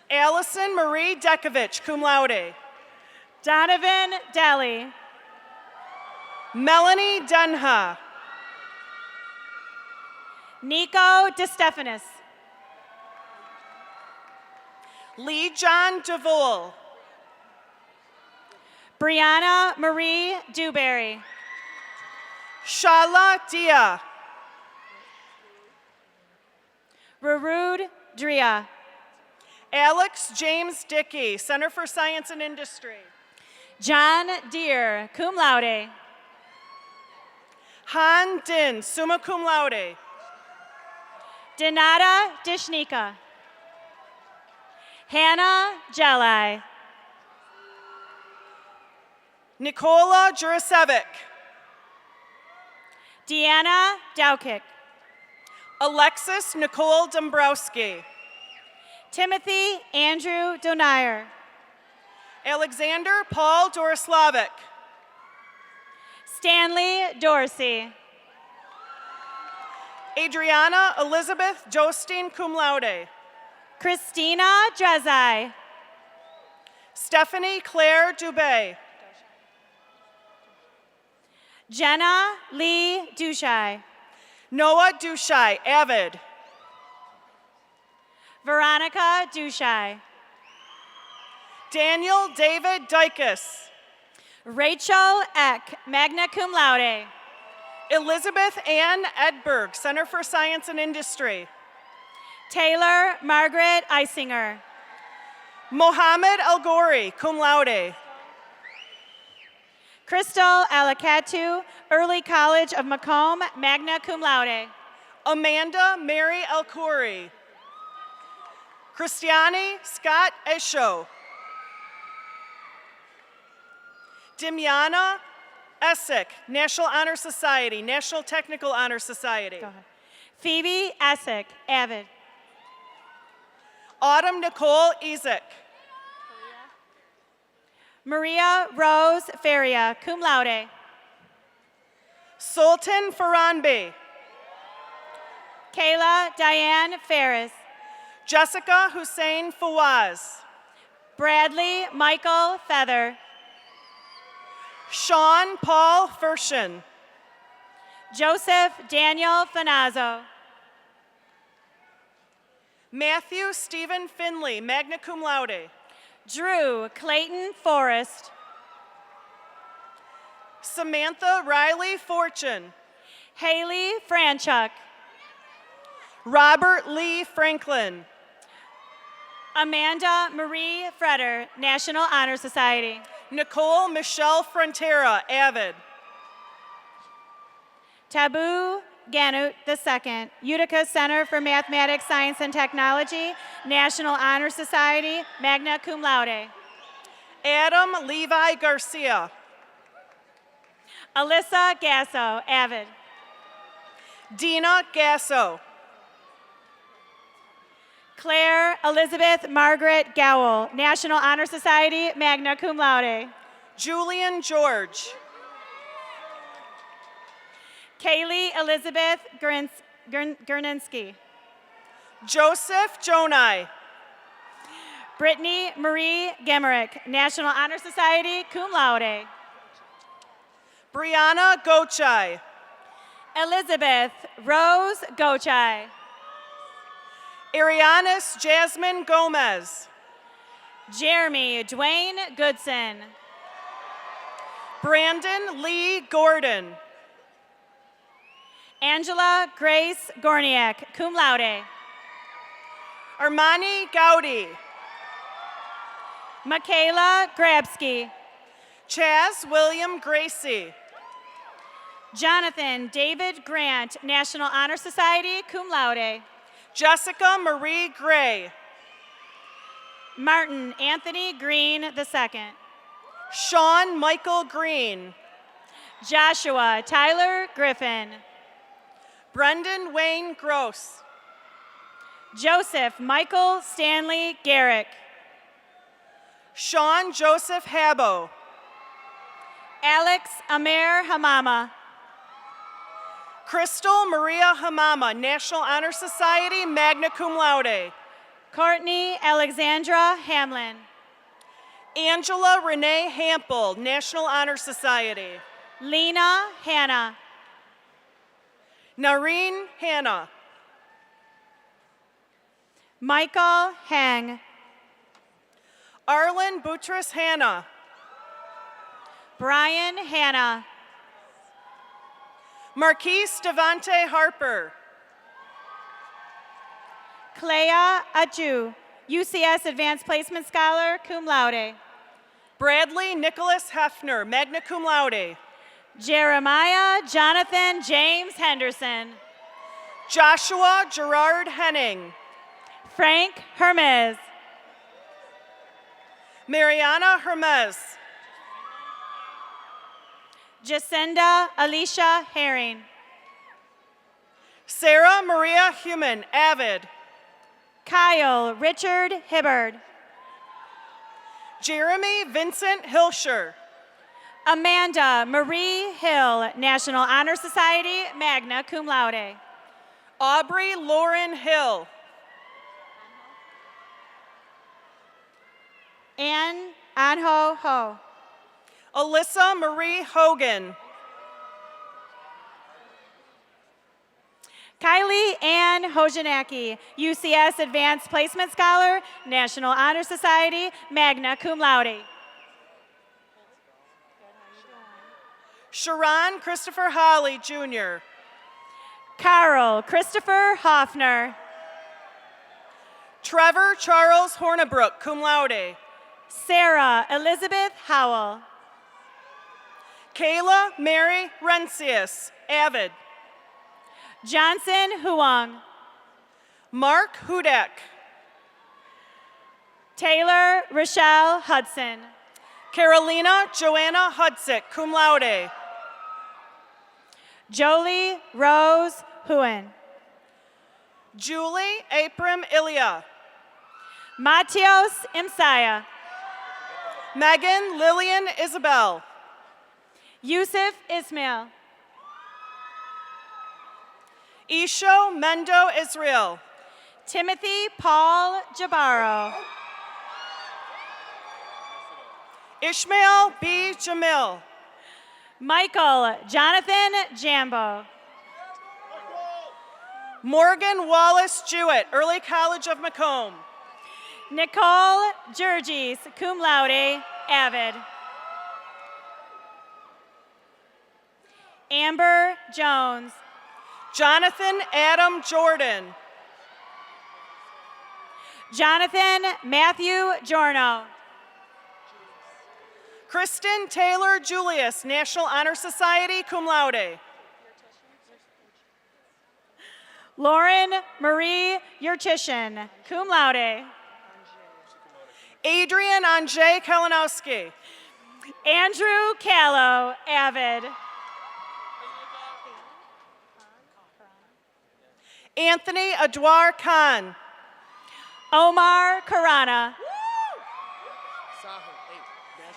Allison Marie Dekovich, cum laude. Donovan Deli. Melanie Denha. Nico DeStefanis. Lee John DeVole. Brianna Marie Dewberry. Shala Dia. Rarud Dria. Alex James Dickey, Center for Science and Industry. John Deere, cum laude. Han Din, summa cum laude. Donata Dishnika. Hannah Jelai. Nikola Jurasevic. Deanna Dowkick. Alexis Nicole Dombrowski. Timothy Andrew Donaire. Alexander Paul Dorislavic. Stanley Dorsey. Adriana Elizabeth Dostine, cum laude. Christina Drezai. Stephanie Claire Dubé. Jenna Lee Dushai. Noah Dushai, avid. Veronica Dushai. Daniel David Dykus. Rachel Eck, magna cum laude. Elizabeth Ann Edberg, Center for Science and Industry. Taylor Margaret Eisinger. Mohammed El Gori, cum laude. Crystal Alakatu, Early College of Macomb, magna cum laude. Amanda Mary El Khoury. Christiani Scott Esho. Dimiana Essick, National Honor Society, National Technical Honor Society. Go ahead. Phoebe Essick, avid. Autumn Nicole Ezek. Maria Rose Feria, cum laude. Sultan Faranbi. Kayla Diane Ferris. Jessica Hussein Fawaz. Bradley Michael Feather. Sean Paul Fershin. Joseph Daniel Finazzo. Matthew Stephen Finley, magna cum laude. Drew Clayton Forrest. Samantha Riley Fortune. Haley Franchuk. Robert Lee Franklin. Amanda Marie Freder, National Honor Society. Nicole Michelle Frontera, avid. Tabu Ganut II, Utica Center for Mathematics, Science, and Technology, National Honor Society, magna cum laude. Adam Levi Garcia. Alyssa Gasso, avid. Dina Gasso. Claire Elizabeth Margaret Gowell, National Honor Society, magna cum laude. Julian George. Kaylee Elizabeth Gerninsky. Joseph Jonai. Brittany Marie Gemerick, National Honor Society, cum laude. Brianna Gochai. Elizabeth Rose Gochai. Arianis Jasmine Gomez. Jeremy Dwayne Goodson. Brandon Lee Gordon. Angela Grace Gorniak, cum laude. Armani Gowdy. Michaela Grabsky. Chaz William Gracie. Jonathan David Grant, National Honor Society, cum laude. Jessica Marie Gray. Martin Anthony Green II. Sean Michael Green. Joshua Tyler Griffin. Brendan Wayne Gross. Joseph Michael Stanley Garrick. Sean Joseph Habo. Alex Amer Hamama. Crystal Maria Hamama, National Honor Society, magna cum laude. Courtney Alexandra Hamlin. Angela Renee Hampel, National Honor Society. Lena Hannah. Nareen Hannah. Michael Hang. Arlen Buttress Hannah. Brian Hannah. Marquise Devante Harper. Clea Achu, UCS Advanced Placement Scholar, cum laude. Bradley Nicholas Hefner, magna cum laude. Jeremiah Jonathan James Henderson. Joshua Gerard Henning. Frank Hermes. Mariana Hermes. Jacinda Alicia Herring. Sarah Maria Human, avid. Kyle Richard Hibbard. Jeremy Vincent Hilscher. Amanda Marie Hill, National Honor Society, magna cum laude. Aubrey Lauren Hill. Ann Anho Ho. Alyssa Marie Hogan. Kylie Ann Hojanaki, UCS Advanced Placement Scholar, National Honor Society, magna cum laude. Sharon Christopher Holly, Jr. Carl Christopher Hoffner. Trevor Charles Hornibrook, cum laude. Sarah Elizabeth Howell. Kayla Mary Rencius, avid. Johnson Huang. Mark Hudak. Taylor Rochelle Hudson. Carolina Joanna Hudsick, cum laude. Jolie Rose Huen. Julie Abram Ilya. Matios Imsaya. Megan Lillian Isabel. Yusuf Ismail. Isho Mendo Israel. Timothy Paul Jabaro. Ishmael B. Jamil. Michael Jonathan Jambo. Morgan Wallace Jewett, Early College of Macomb. Nicole Georgis, cum laude, Avid. Amber Jones. Jonathan Adam Jordan. Jonathan Matthew Jorno. Kristen Taylor Julius, National Honor Society, cum laude. Lauren Marie Yurchishin, cum laude. Adrian Anjay Kalinowski. Andrew Callow, Avid. Anthony Adwar Khan. Omar Karana.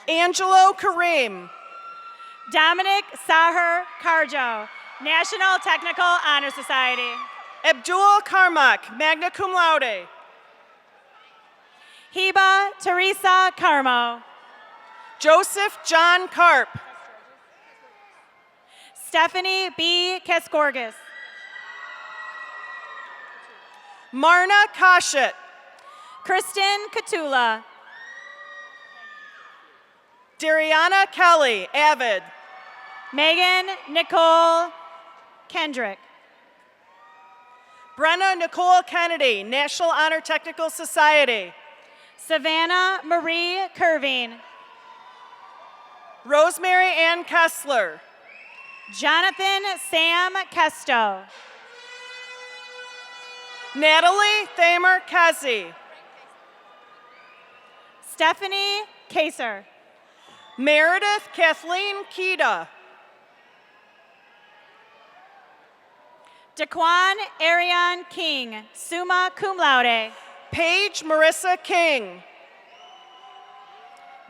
Angelo Kareem. Dominic Sahar Karjo, National Technical Honor Society. Abdul Karmak, magna cum laude. Heba Teresa Carmo. Joseph John Karp. Stephanie B. Keskorgis. Marna Kashit. Kristen Katula. Dariana Kelly, Avid. Megan Nicole Kendrick. Brenna Nicole Kennedy, National Honor Technical Society. Savannah Marie Curving. Rosemary Ann Kessler. Jonathan Sam Kesto. Natalie Thamer Kezi. Stephanie Kaser. Meredith Kathleen Keita. Daquan Ariane King, summa cum laude. Paige Marissa King.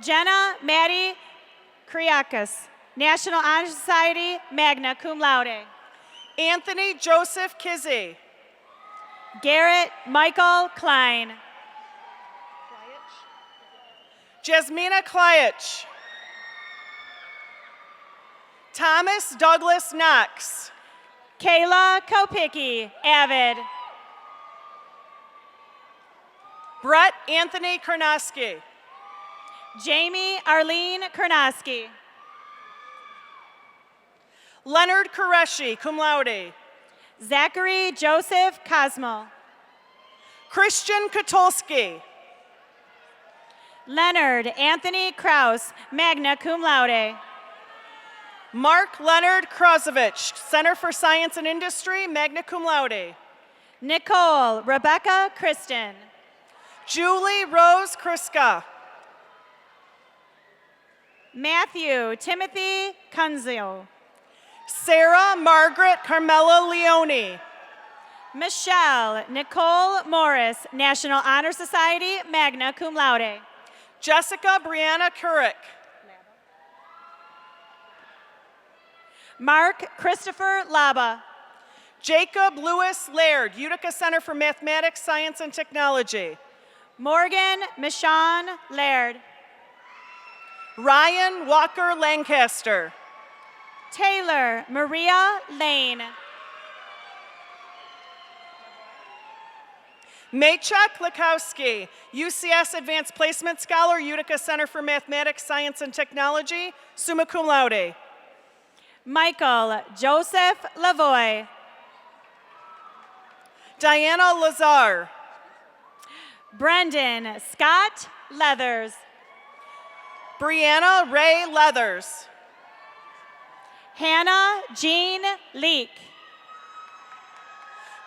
Jenna Maddie Kriakis, National Honor Society, magna cum laude. Anthony Joseph Kizzy. Garrett Michael Klein. Jasmina Klyach. Thomas Douglas Knox. Kayla Kopicki, Avid. Brett Anthony Karnoski. Jamie Arlene Karnoski. Leonard Koreshi, cum laude. Zachary Joseph Cosmo. Christian Katulski. Leonard Anthony Kraus, magna cum laude. Mark Leonard Krasovich, Center for Science and Industry, magna cum laude. Nicole Rebecca Kristen. Julie Rose Kriska. Matthew Timothy Kunzio. Sarah Margaret Carmela Leone. Michelle Nicole Morris, National Honor Society, magna cum laude. Jessica Brianna Couric. Mark Christopher Laba. Jacob Lewis Laird, Utica Center for Mathematics, Science, and Technology. Morgan Michon Laird. Ryan Walker Lancaster. Taylor Maria Lane. Maychuk Lakowski, UCS Advanced Placement Scholar, Utica Center for Mathematics, Science, and Technology, summa cum laude. Michael Joseph Lavoy. Diana Lazar. Brendan Scott Leathers. Brianna Ray Leathers. Hannah Jean Leek.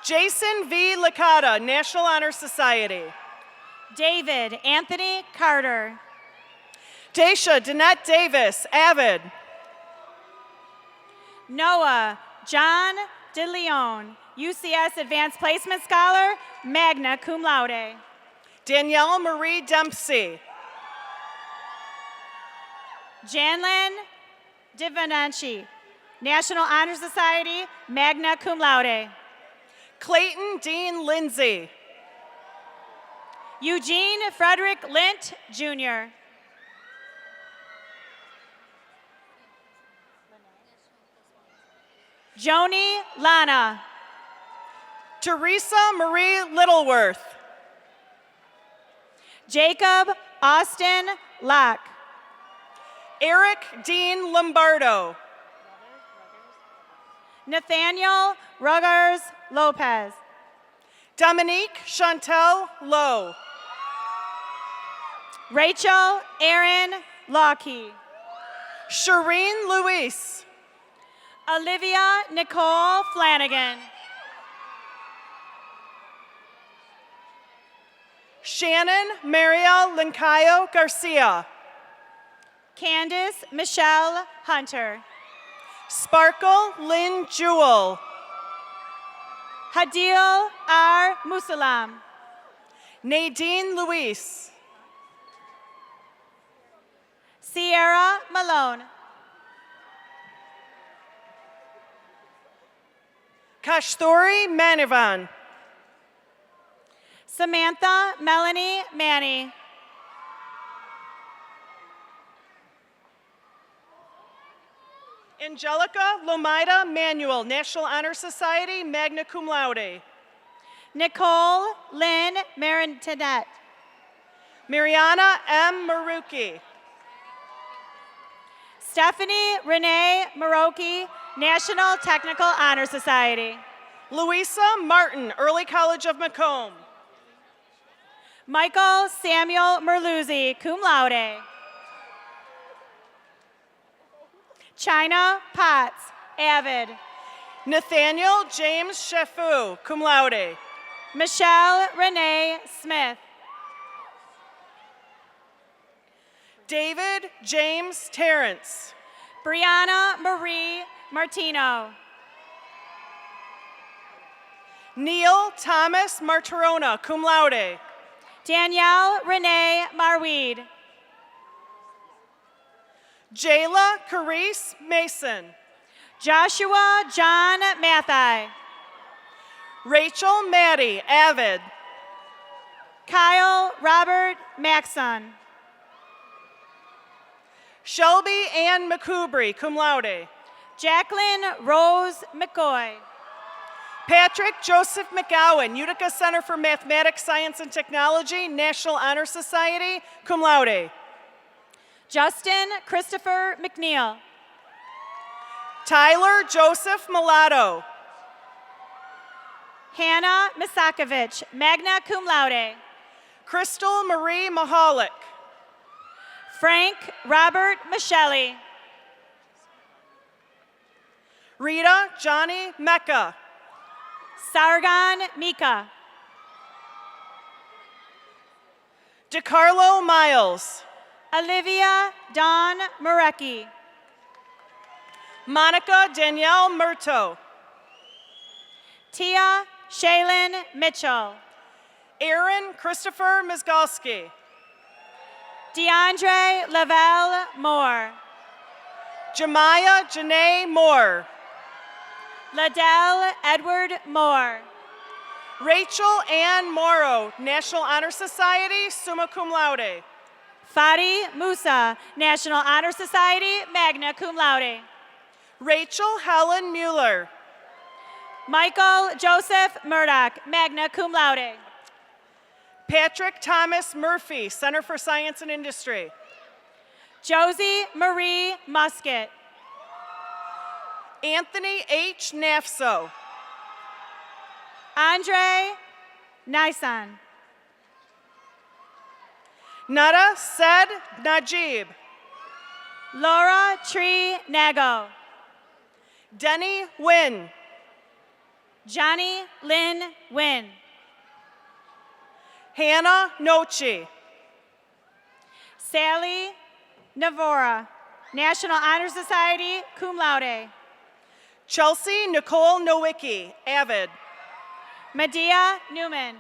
Jason V. Licata, National Honor Society. David Anthony Carter. Daisha Danette Davis, Avid. Noah John DeLeon, UCS Advanced Placement Scholar, magna cum laude. Danielle Marie Dempsey. Janlyn Divananchi, National Honor Society, magna cum laude. Clayton Dean Lindsay. Eugene Frederick Lint, Jr. Joni Lana. Teresa Marie Littleworth. Jacob Austin Locke. Eric Dean Lombardo. Nathaniel Ruggers Lopez. Dominique Chantel Lowe. Rachel Erin Lawkey. Shireen Luis. Olivia Nicole Flanagan. Shannon Maria Lincayo Garcia. Candace Michelle Hunter. Sparkle Lynn Jewell. Hadil R. Musalam. Nadine Luis. Sierra Malone. Kashtori Manivan. Samantha Melanie Manny. Angelica Lomida Manuel, National Honor Society, magna cum laude. Nicole Lynn Marintinet. Mariana M. Maruki. Stephanie Renee Maroki, National Technical Honor Society. Louisa Martin, Early College of Macomb. Michael Samuel Merluzzi, cum laude. China Potts, avid. Nathaniel James Shefu, cum laude. Michelle Renee Smith. David James Terrence. Brianna Marie Martino. Neil Thomas Martirona, cum laude. Danielle Renee Marweed. Jayla Carice Mason. Joshua John Mathai. Rachel Maddie, avid. Kyle Robert Maxon. Shelby Ann McCoubry, cum laude. Jacqueline Rose McCoy. Patrick Joseph McGowan, Utica Center for Mathematics, Science, and Technology, National Honor Society, cum laude. Justin Christopher McNeil. Tyler Joseph Mulatto. Hannah Misakovich, magna cum laude. Crystal Marie Mahalik. Frank Robert Michelli. Rita Johnny Mecca. Sargon Mika. DeCarlo Miles. Olivia Dawn Marecki. Monica Danielle Murto. Tia Shaylin Mitchell. Aaron Christopher Mizgalski. DeAndre Lavelle Moore. Jemiah Janae Moore. Ladell Edward Moore. Rachel Ann Morrow, National Honor Society, summa cum laude. Fadi Musa, National Honor Society, magna cum laude. Rachel Helen Mueller. Michael Joseph Murdoch, magna cum laude. Patrick Thomas Murphy, Center for Science and Industry. Josie Marie Musket. Anthony H. Nafso. Andre Nisan. Nada Said Najib. Laura Tree Nago. Denny Wynn. Johnny Lynn Wynn. Hannah Nochi. Sally Navora, National Honor Society, cum laude. Chelsea Nicole Nowicki, avid. Medea Newman.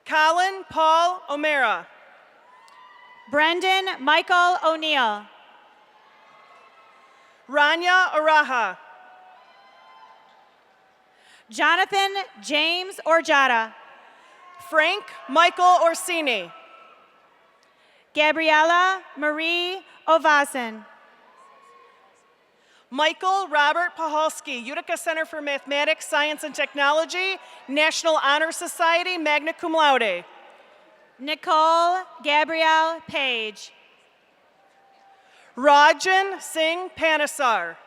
Colin Paul O'Mara. Brendan Michael O'Neill. Rania Araha. Jonathan James Orjada. Frank Michael Orsini. Gabriella Marie Ovason. Michael Robert Pahalski, Utica Center for Mathematics, Science, and Technology, National Honor Society, magna cum laude. Nicole Gabrielle Page. Rajan Singh Panasar.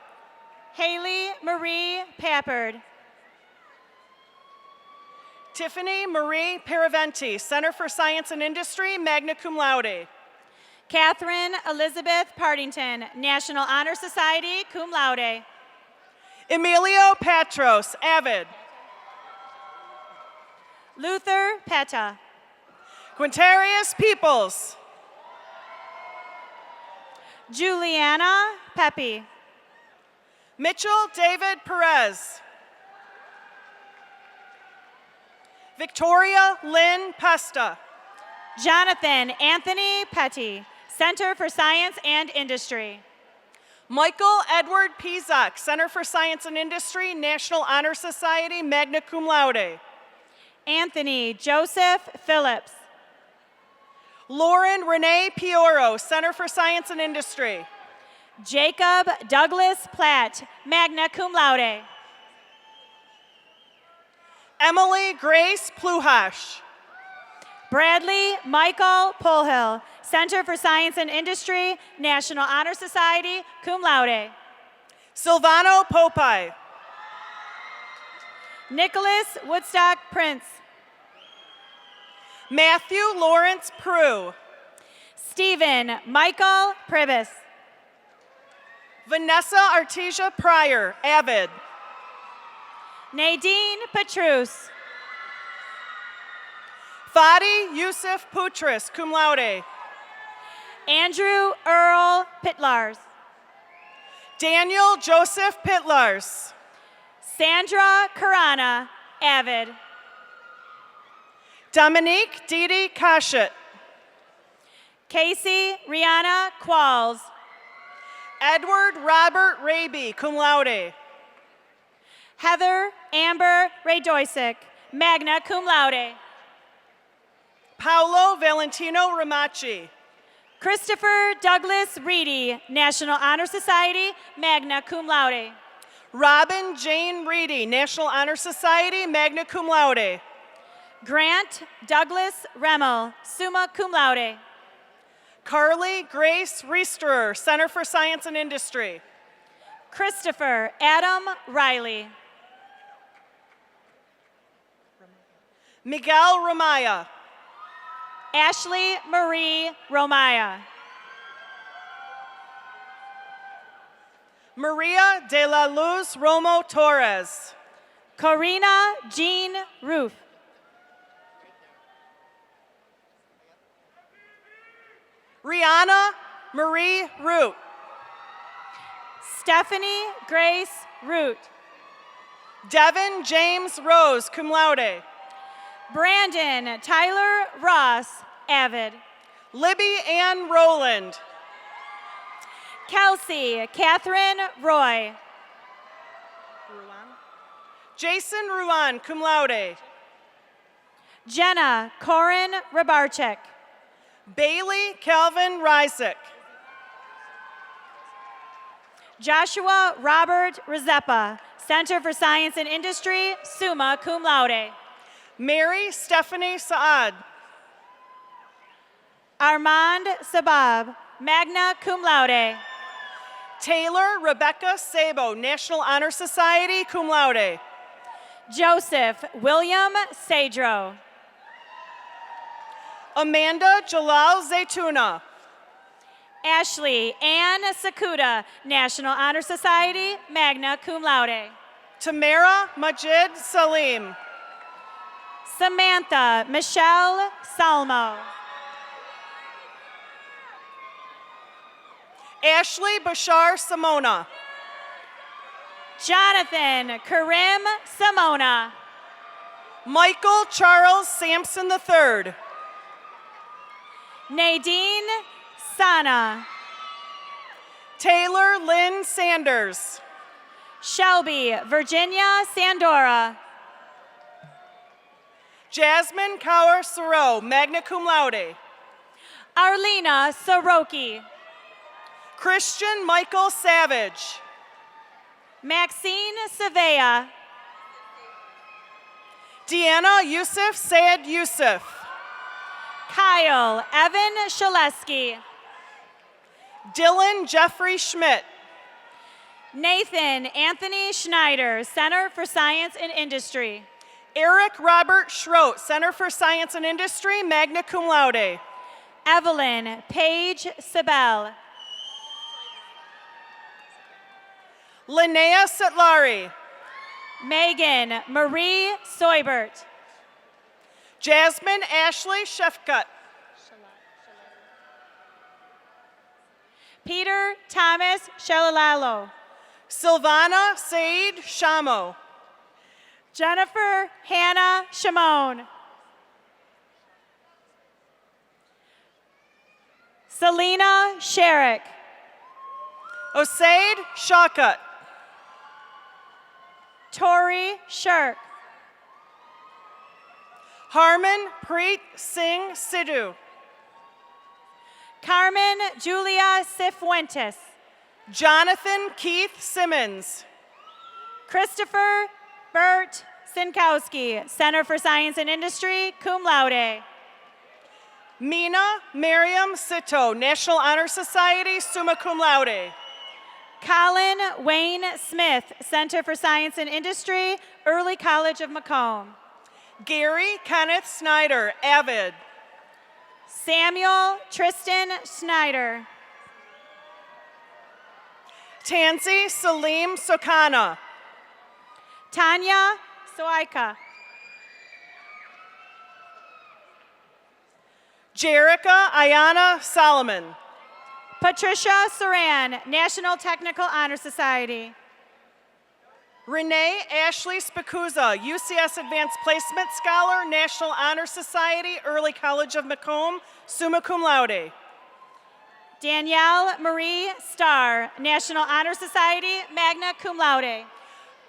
Haley Marie Pappard. Tiffany Marie Paraventi, Center for Science and Industry, magna cum laude. Catherine Elizabeth Partington, National Honor Society, cum laude. Emilio Patros, Avid. Luther Petta. Quintarius Peoples. Juliana Pepe. Mitchell David Perez. Victoria Lynn Pesta. Jonathan Anthony Petty, Center for Science and Industry. Michael Edward Pizak, Center for Science and Industry, National Honor Society, magna cum laude. Anthony Joseph Phillips. Lauren Renee Pioro, Center for Science and Industry. Jacob Douglas Platt, magna cum laude. Emily Grace Pluhash. Bradley Michael Polhill, Center for Science and Industry, National Honor Society, cum laude. Silvano Popeye. Nicholas Woodstock Prince. Matthew Lawrence Peru. Stephen Michael Pribis. Vanessa Artesia Pryor, Avid. Nadine Petrus. Fadi Yusuf Putris, cum laude. Andrew Earl Pitlars. Daniel Joseph Pitlars. Sandra Karana, Avid. Dominique Didi Kashit. Casey Rihanna Qualls. Edward Robert Raby, cum laude. Heather Amber Radoisic, magna cum laude. Paolo Valentino Ramachi. Christopher Douglas Reedy, National Honor Society, magna cum laude. Robin Jane Reedy, National Honor Society, magna cum laude. Grant Douglas Remmel, summa cum laude. Carly Grace Reisterer, Center for Science and Industry. Christopher Adam Riley. Miguel Ramaya. Ashley Marie Romaya. Maria de la Luz Romo Torres. Corina Jean Roof. Rihanna Marie Root. Stephanie Grace Root. Devin James Rose, cum laude. Brandon Tyler Ross, Avid. Libby Ann Rowland. Kelsey Catherine Roy. Jason Ruan, cum laude. Jenna Corin Rabarchik. Bailey Calvin Rysick. Joshua Robert Rezepa, Center for Science and Industry, summa cum laude. Mary Stephanie Saad. Armand Sabab, magna cum laude. Taylor Rebecca Sabo, National Honor Society, cum laude. Joseph William Sadro. Amanda Jalal Zaytuna. Ashley Ann Sakuda, National Honor Society, magna cum laude. Tamara Majid Salim. Samantha Michelle Salmo. Ashley Bashar Simona. Jonathan Karim Simona. Michael Charles Sampson III. Nadine Sana. Taylor Lynn Sanders. Shelby Virginia Sandora. Jasmine Kaur Soro, magna cum laude. Arlena Soroki. Christian Michael Savage. Maxine Savea. Deanna Yusuf Sayed Yusuf. Kyle Evan Shaleski. Dylan Jeffrey Schmidt. Nathan Anthony Schneider, Center for Science and Industry. Eric Robert Schroet, Center for Science and Industry, magna cum laude. Evelyn Paige Sabel. Linnea Sitlari. Megan Marie Soibert. Jasmine Ashley Shefcut. Peter Thomas Shalalalo. Silvana Said Shamo. Jennifer Hannah Shimon. Selena Sherrick. Osaid Shawkut. Tori Shirk. Harman Preet Singh Sidhu. Carmen Julia Cifuentes. Jonathan Keith Simmons. Christopher Bert Sinkowski, Center for Science and Industry, cum laude. Mina Miriam Sito, National Honor Society, summa cum laude. Colin Wayne Smith, Center for Science and Industry, Early College of Macomb. Gary Kenneth Snyder, Avid. Samuel Tristan Snyder. Tansy Salim Sokana. Tanya Soika. Jerica Ayana Solomon. Patricia Saran, National Technical Honor Society. Renee Ashley Spikuza, UCS Advanced Placement Scholar, National Honor Society, Early College of Macomb, summa cum laude. Danielle Marie Starr, National Honor Society, magna cum laude.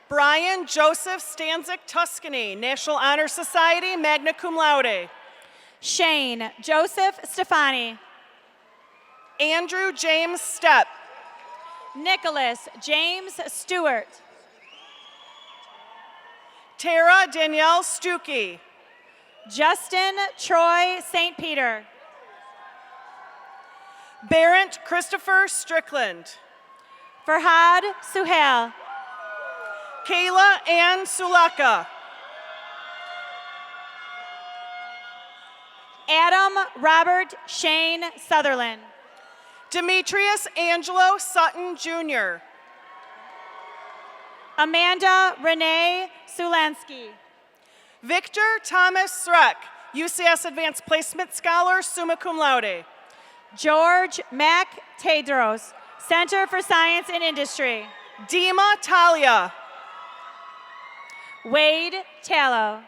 Brian Joseph Stanzik Tuscany, National Honor Society, magna cum laude. Shane Joseph Stefani. Andrew James Stepp. Nicholas James Stewart. Tara Danielle Stuckey. Justin Troy St. Peter. Barrett Christopher Strickland. Farhad Suhail. Kayla Ann Sulaka. Adam Robert Shane Sutherland. Demetrius Angelo Sutton Jr. Amanda Renee Sulansky. Victor Thomas Sreck, UCS Advanced Placement Scholar, summa cum laude. George Mac Tedros, Center for Science and Industry. Dima Talia. Wade Tallow.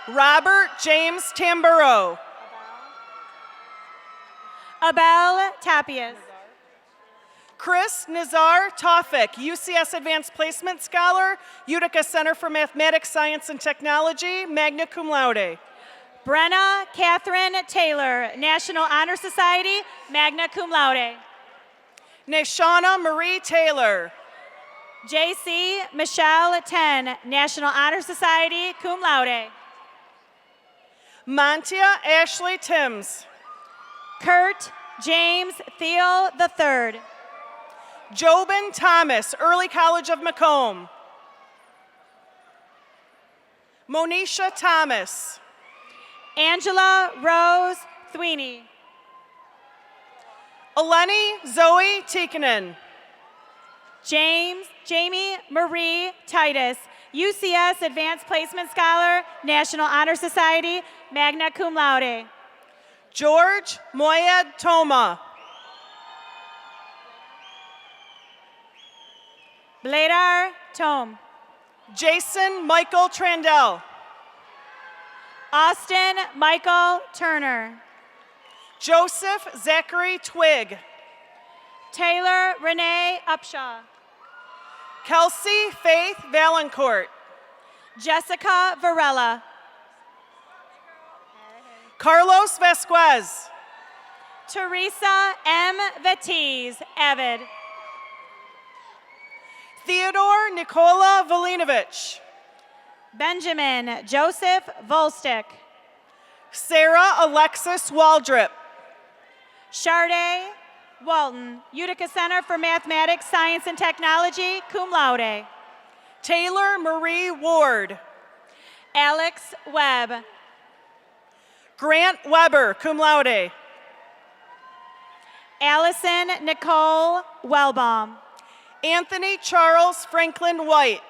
Robert James Tamburo. Abel Tapias. Chris Nazar Tawfik, UCS Advanced Placement Scholar, Utica Center for Mathematics, Science, and Technology, magna cum laude. Brenna Catherine Taylor, National Honor Society, magna cum laude. Neshana Marie Taylor. JC Michelle Ten, National Honor Society, cum laude. Montia Ashley Timms. Kurt James Thiel III. Jobin Thomas, Early College of Macomb. Monisha Thomas. Angela Rose Thweeney. Eleni Zoe Tikkanen. Jamie Marie Titus, UCS Advanced Placement Scholar, National Honor Society, magna cum laude. George Moyed Toma. Bladar Tome. Jason Michael Trandell. Austin Michael Turner. Joseph Zachary Twig. Taylor Renee Upshaw. Kelsey Faith Valancourt. Jessica Varela. Carlos Vasquez. Teresa M. Vatiz, Avid. Theodore Nikola Velinovich. Benjamin Joseph Volstick. Sarah Alexis Waldrip. Sharday Walton, Utica Center for Mathematics, Science, and Technology, cum laude. Taylor Marie Ward. Alex Webb. Grant Weber, cum laude. Allison Nicole Wellbaum. Anthony Charles Franklin White.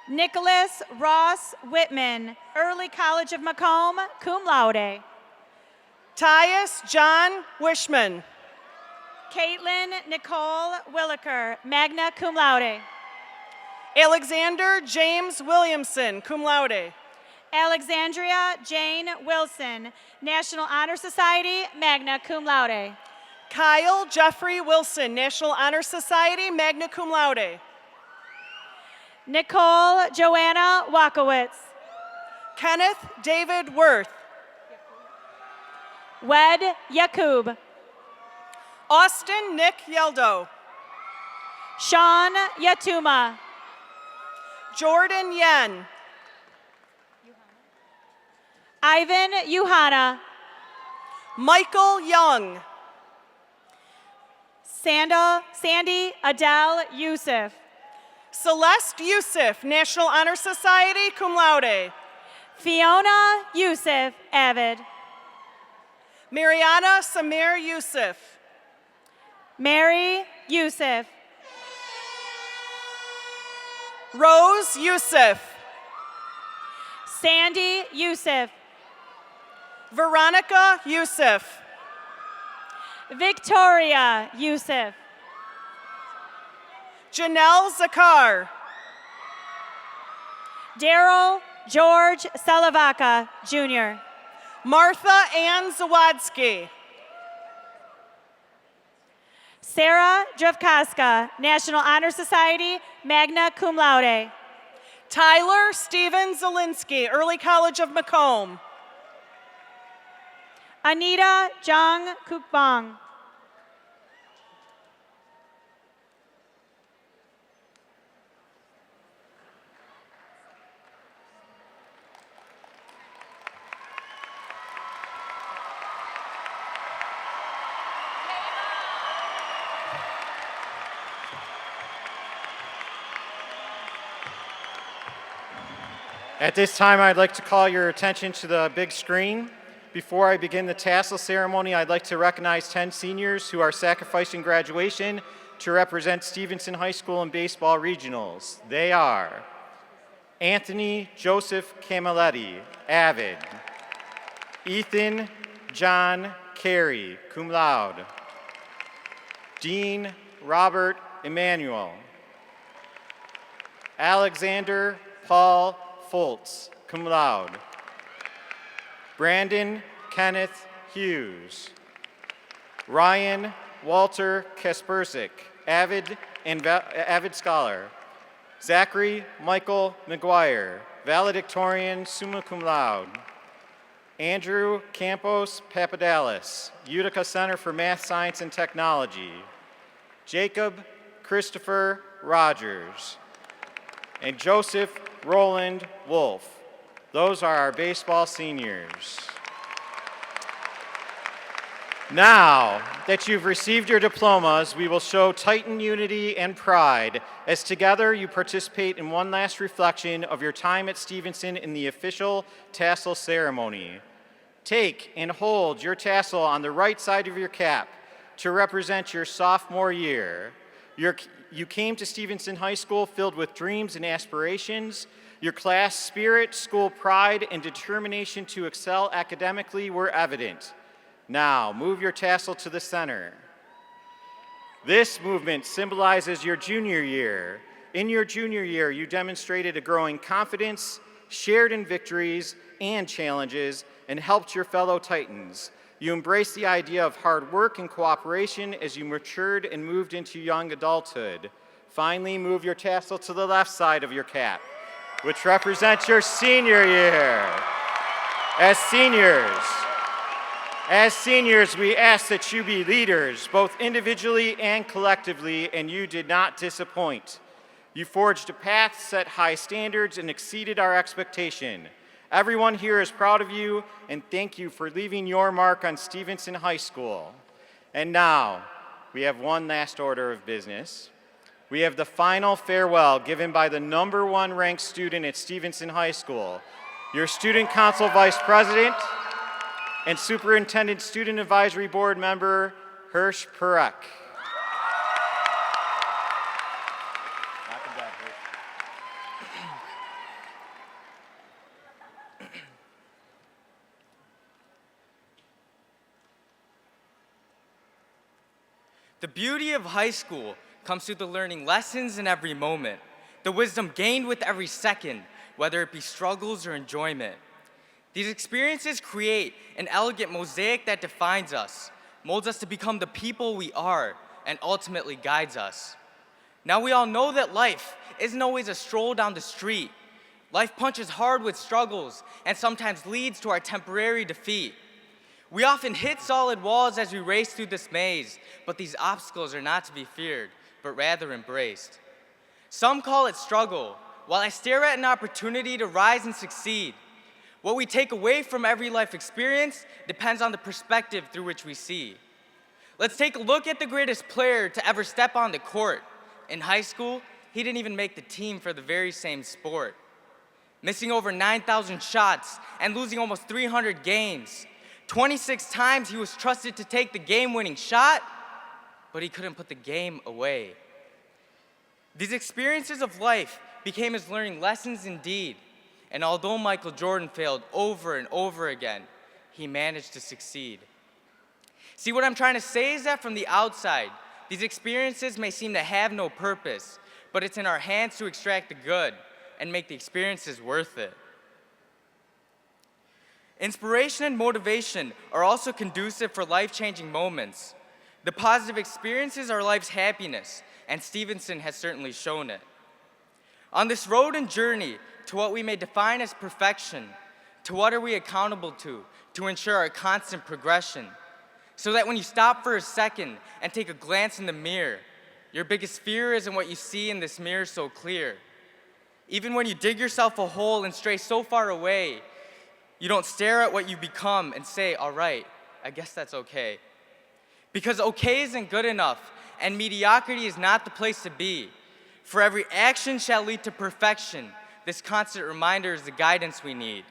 Nicholas Ross Whitman, Early College of Macomb, cum laude. Tyus John Wishman. Caitlin Nicole Williker, magna cum laude. Alexander James Williamson, cum laude. Alexandria Jane Wilson, National Honor Society, magna cum laude. Kyle Jeffrey Wilson, National Honor Society, magna cum laude. Nicole Joanna Wakowitz. Kenneth David Worth. Wed Yakub. Austin Nick Yeldo. Sean Yatuma. Jordan Yen. Ivan Yuhana. Michael Young. Sandy Adele Youssef. Celeste Youssef, National Honor Society, cum laude. Fiona Youssef Avid. Mariana Samir Youssef. Mary Youssef. Rose Youssef. Sandy Youssef. Veronica Youssef. Victoria Youssef. Janelle Zakar. Daryl George Salavaka, Jr. Martha Ann Zawadski. Sarah Dravkaska, National Honor Society, magna cum laude. Tyler Steven Zielinski, Early College of Macomb. Anita Jung Kukbong. At this time, I'd like to call your attention to the big screen. Before I begin the tassel ceremony, I'd like to recognize 10 seniors who are sacrificing graduation to represent Stevenson High School in baseball regionals. They are Anthony Joseph Camilletti, Avid. Ethan John Carey, cum laude. Dean Robert Emanuel. Alexander Paul Foltz, cum laude. Brandon Kenneth Hughes. Ryan Walter Kaspersik, avid scholar. Zachary Michael McGuire, valedictorian, summa cum laude. Andrew Campos Papadales, Utica Center for Math, Science, and Technology. Jacob Christopher Rogers. And Joseph Roland Wolf. Those are our baseball seniors. Now that you've received your diplomas, we will show Titan unity and pride as together you participate in one last reflection of your time at Stevenson in the official tassel ceremony. Take and hold your tassel on the right side of your cap to represent your sophomore year. You came to Stevenson High School filled with dreams and aspirations. Your class spirit, school pride, and determination to excel academically were evident. Now, move your tassel to the center. This movement symbolizes your junior year. In your junior year, you demonstrated a growing confidence, shared in victories and challenges, and helped your fellow Titans. You embraced the idea of hard work and cooperation as you matured and moved into young adulthood. Finally, move your tassel to the left side of your cap, which represents your senior year. As seniors, we ask that you be leaders, both individually and collectively, and you did not disappoint. You forged a path, set high standards, and exceeded our expectation. Everyone here is proud of you, and thank you for leaving your mark on Stevenson High School. And now, we have one last order of business. We have the final farewell given by the #1 ranked student at Stevenson High School, your Student Council Vice President and Superintendent Student Advisory Board member, Hirsch Perek. The beauty of high school comes through the learning lessons in every moment, the wisdom gained with every second, whether it be struggles or enjoyment. These experiences create an elegant mosaic that defines us, molds us to become the people we are, and ultimately guides us. Now we all know that life isn't always a stroll down the street. Life punches hard with struggles and sometimes leads to our temporary defeat. We often hit solid walls as we race through this maze, but these obstacles are not to be feared, but rather embraced. Some call it struggle, while I stare at an opportunity to rise and succeed. What we take away from every life experience depends on the perspective through which we see. Let's take a look at the greatest player to ever step on the court. In high school, he didn't even make the team for the very same sport. Missing over 9,000 shots and losing almost 300 games. 26 times he was trusted to take the game-winning shot, but he couldn't put the game away. These experiences of life became his learning lessons indeed, and although Michael Jordan failed over and over again, he managed to succeed. See, what I'm trying to say is that from the outside, these experiences may seem to have no purpose, but it's in our hands to extract the good and make the experiences worth it. Inspiration and motivation are also conducive for life-changing moments. The positive experiences are life's happiness, and Stevenson has certainly shown it. On this road and journey to what we may define as perfection, to what are we accountable to ensure our constant progression, so that when you stop for a second and take a glance in the mirror, your biggest fear isn't what you see in this mirror so clear. Even when you dig yourself a hole and stray so far away, you don't stare at what you become and say, all right, I guess that's okay. Because okay isn't good enough, and mediocrity is not the place to be. For every action shall lead to perfection. This constant reminder is the guidance we need.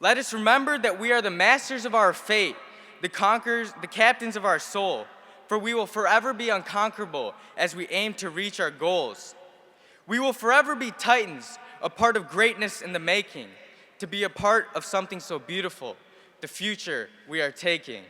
Let us remember that we are the masters of our fate, the conquerors, the captains of our soul, for we will forever be unconquerable as we aim to reach our goals. We will forever be titans, a part of greatness in the making, to be a part of something so beautiful, the future we are taking.